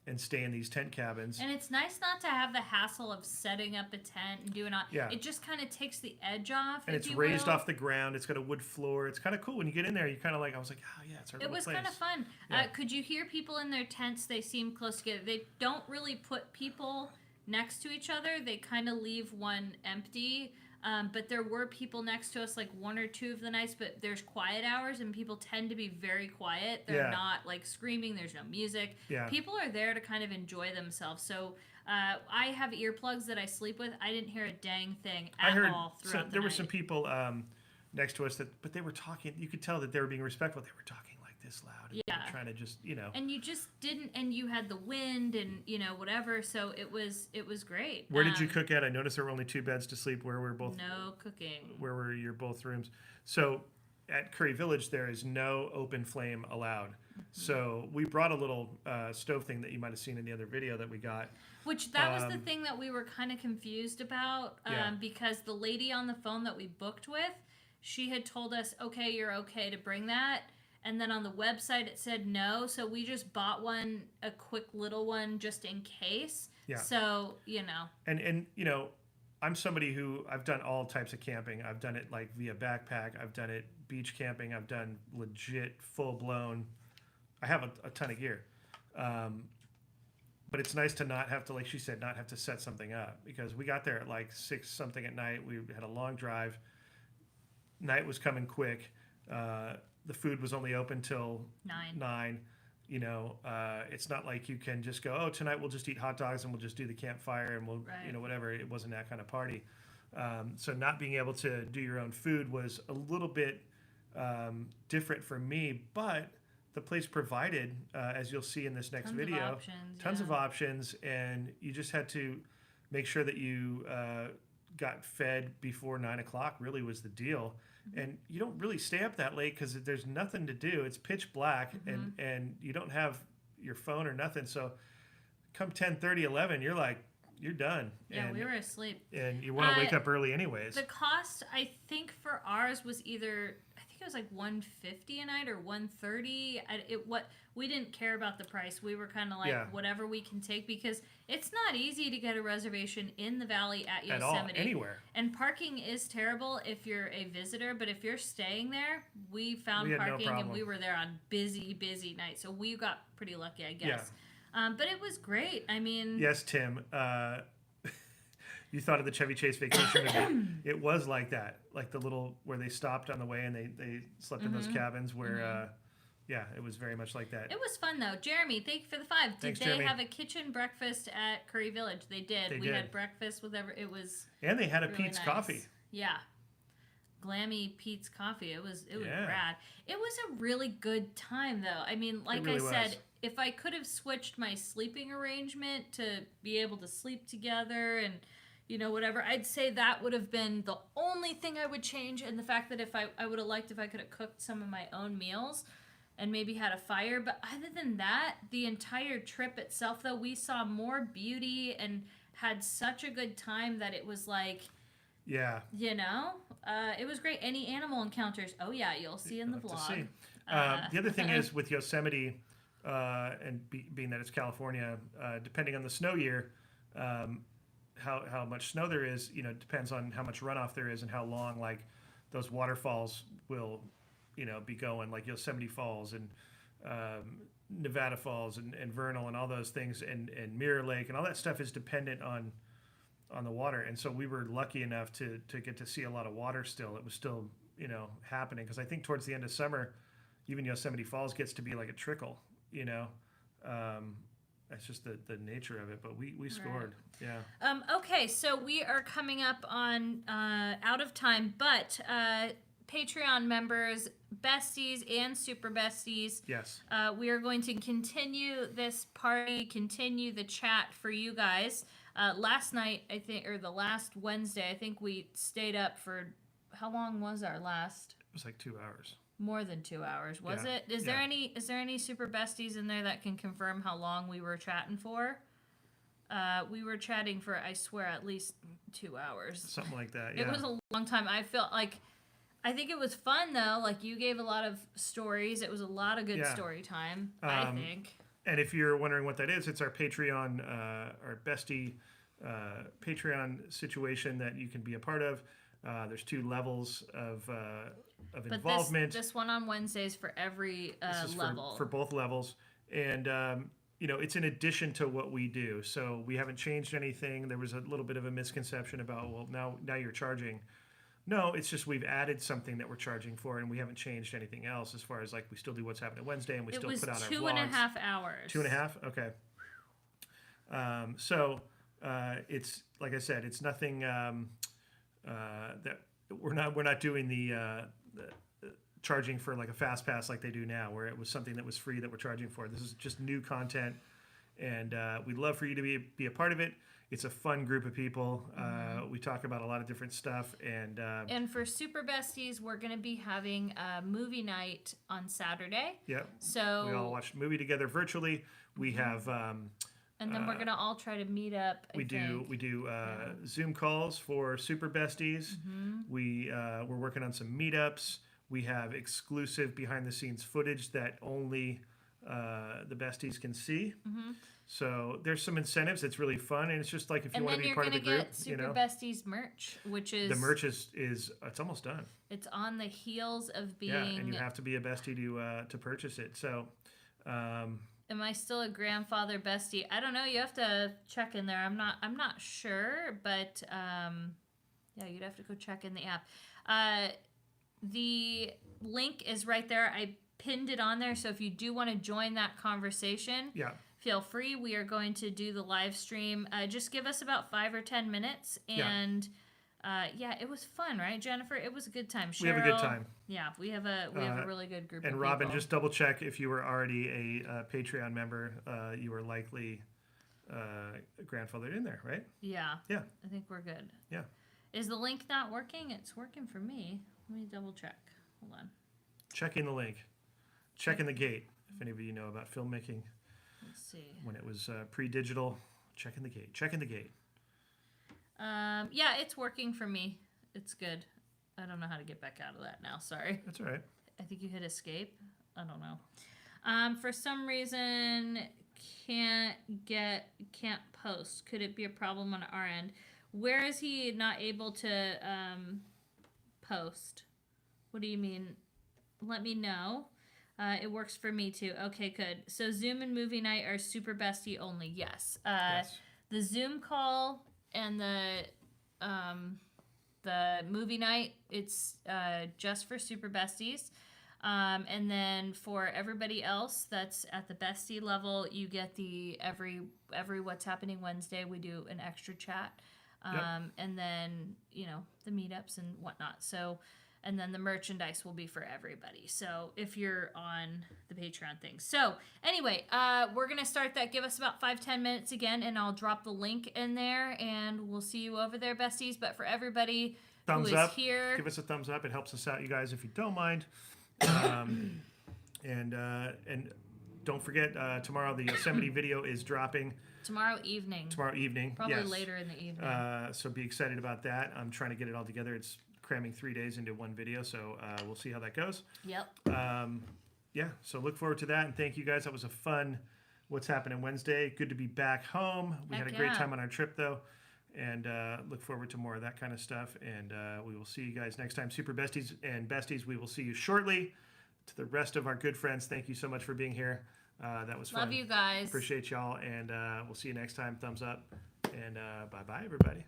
and stay in these tent cabins. And it's nice not to have the hassle of setting up a tent and doing all. Yeah. It just kind of takes the edge off. And it's raised off the ground. It's got a wood floor. It's kind of cool when you get in there. You kind of like, I was like, oh yeah, it's our little place. It was kind of fun. Yeah. Could you hear people in their tents? They seem close together. They don't really put people next to each other. They kind of leave one empty. But there were people next to us like one or two of the nights, but there's quiet hours and people tend to be very quiet. They're not like screaming. There's no music. Yeah. People are there to kind of enjoy themselves. So I have earplugs that I sleep with. I didn't hear a dang thing at all throughout the there night. were some people next to us but they were talking. You could tell that they were being respectful. They were talking like this loud. And trying to just, And you just didn't, and you had the wind and, whatever. So it was great. Where did you cook at? I noticed there were only 2 beds to sleep. Where were both? No cooking. Where were your both rooms? So at Curry Village, there is no open flame allowed. Mm-hmm. So we brought a little stove thing that you might have seen in the other video that we got. Which that was the thing that we were kind of confused about because the lady on the phone that we booked with, she had told us, okay, you're okay to bring that. And then on the website it said no. So we just bought a quick little one just in case. Yeah. So, And I'm somebody who, I've done all types of camping. I've done it like via backpack. I've done it beach camping. I've done legit full-blown. I have a ton of gear. But it's nice to not have to, like she said, not have to set something up. Because we got there at like 6 something at night. We had a long drive. Night was coming quick. The food was only open till 9. It's not like you can just go, oh, tonight we'll just eat hot dogs and we'll just do the campfire and we'll, whatever. It wasn't that kind of party. So not being able to do your own food was a little bit different for me, but the place provided, as you'll see in this next video, tons of options, and you just had to make sure that you got fed before 9 o'clock. Really was the deal. And you don't really stay up that late because there's nothing to do. It's pitch black, and you don't have your phone or nothing. So come 10:30, 11, you're done. Yeah, we were asleep. And you want to wake up early anyways. The cost, I think, for ours was either, I think it was like $150 a night or $130. We didn't care about the price. We were kind of like, whatever we can take, because it's not easy to get a reservation in the valley at Yosemite. At all, anywhere. And parking is terrible if you're a visitor, but if you're staying there, we found parking and we were there on busy nights. So we got pretty lucky, I guess. Yeah. But it was great. I mean... Yes, Tim. You thought of the Chevy Chase vacation movie. It was like that. Like the little... Where they stopped on the way and they slept in those cabins where... Yeah, it was very much like that. It was fun, though. Jeremy, thank you for the 5. Thanks, did they Jeremy. have a kitchen breakfast at Curry Village? They did. We had breakfast with it was and they had a really Pete's nice. coffee. Yeah. Glammy Pete's coffee. It was rad. It was a really good time, though. I mean, like really I said, if I could have switched my sleeping arrangement to be able to sleep together and whatever, I'd say that would have been the only thing I would change. And the fact that if I would have liked if I could have cooked some of my own meals and maybe had a fire. But other than that, the entire trip itself, though, we saw more beauty and had such a good time that it was like, it was great. Any animal encounters? Oh yeah, you'll see in the vlog. The other thing is with Yosemite, and being that it's California, depending on the snow year, how much snow there is, depends on how much runoff there is and how long like those waterfalls will be going, like Yosemite Falls and Nevada Falls and Vernal and all those things and Mirror Lake and all that stuff is dependent on the water. And so we were lucky enough to get to see a lot of water still. It was still, happening, because I think towards the end of summer, even Yosemite Falls gets to be like a trickle, That's just the nature of it, but we scored. Right. Yeah. Okay, so we are coming up on out of time, but Patreon members, besties, and super besties. Yes. We are going to continue this party, continue the chat for you guys. Last night, I think, or the last Wednesday, I think we stayed up for, how long was our last? It was like 2 hours. More than 2 hours, was it? Is there any super besties in there that can confirm how long we were chatting for? We were chatting for, I swear, at least 2 hours. Something like that, yeah. It was a long time. I think it was fun, though. Like, you gave a lot of stories. It was a lot of good story time, I think. And if you're wondering what that is, it's our Patreon, our bestie Patreon situation that you can be a part of. There's 2 levels of involvement. This one on Wednesdays for every level. For both levels. And, it's in addition to what we do. So we haven't changed anything. There was a little bit of a misconception about, well, now you're charging. No, it's just we've added something that we're charging for, and we haven't changed anything else as far as like we still do What's Happening Wednesday, and we still put out our vlogs. 2.5 hours. 2.5? Okay. So it's like I said, it's nothing that we're not doing the charging for like a fast pass like they do now, where it was something that was free that we're charging for. This is just new content, and we'd love for you to be a part of it. It's a fun group of people. We talk about a lot of different stuff, and for Super Besties, we're going to be having a movie night on Saturday. Yeah. So we all watched a movie together virtually. We have. And then we're gonna all try to meet up. We do Zoom calls for Super Besties. We're working on some meetups. We have exclusive behind the scenes footage that only the besties can see. So there's some incentives. It's really fun, and it's just like if you want to be part of the group. And then you're gonna get Super Besties merch, which is the merch is it's almost done. It's on the heels of being. Yeah, and you have to be a bestie to purchase it. So. Am I still a grandfather bestie? I don't know. You have to check in there. I'm not sure, but yeah, you'd have to go check in the app. The link is right there. I pinned it on there, so if you do want to join that conversation, feel free. We are going to do the live stream. Just give us about 5 or 10 minutes, and it was fun, right, Jennifer? It was a good time. Cheryl, we have a good time. Yeah, we have a really good group. And of Robin, people. just double check if you were already a Patreon member. You were likely grandfathered in there, right? Yeah. Yeah. I think we're good. Yeah. Is the link not working? It's working for me. Let me double check. Hold on. Checking the link. Checking the gate. If any of you know about filmmaking. Let's see. When it was pre-digital, checking the gate. Checking the gate. Yeah, it's working for me. It's good. I don't know how to get back out of that now. Sorry. That's all right. I think you hit escape. I don't know. For some reason, can't post. Could it be a problem on our end? Where is he not able to post? What do you mean? Let me know. It works for me too. Okay, good. So Zoom and movie night are Super Bestie only. Yes. Yes. The Zoom call and the movie night, it's just for Super Besties. And then for everybody else that's at the bestie level, you get the every What's Happening Wednesday, we do an extra chat. And then, the meetups and whatnot. So, and then the merchandise will be for everybody. So if you're on the Patreon thing. So anyway, we're going to start that. Give us about 5-10 minutes again, and I'll drop the link in there, and we'll see you over there, besties. But for everybody thumbs who is up here, give us a thumbs up. It helps us out, you guys, if you don't mind. And don't forget, tomorrow the Yosemite video is dropping. Tomorrow evening. Probably yes. later in the evening. So be excited about that. I'm trying to get it all together. It's cramming 3 days into one video, so we'll see how that goes. Yep. So look forward to that, and thank you guys. That was a fun What's Happening Wednesday. Good to be back home. We had a great time on our trip, though, and look forward to more of that kind of stuff, and we will see you guys next time. Super Besties and Besties, we will see you shortly. To the rest of our good friends, thank you so much for being here. That was fun. Love you guys. Appreciate y'all, and we'll see you next time. Thumbs up, and bye-bye, everybody.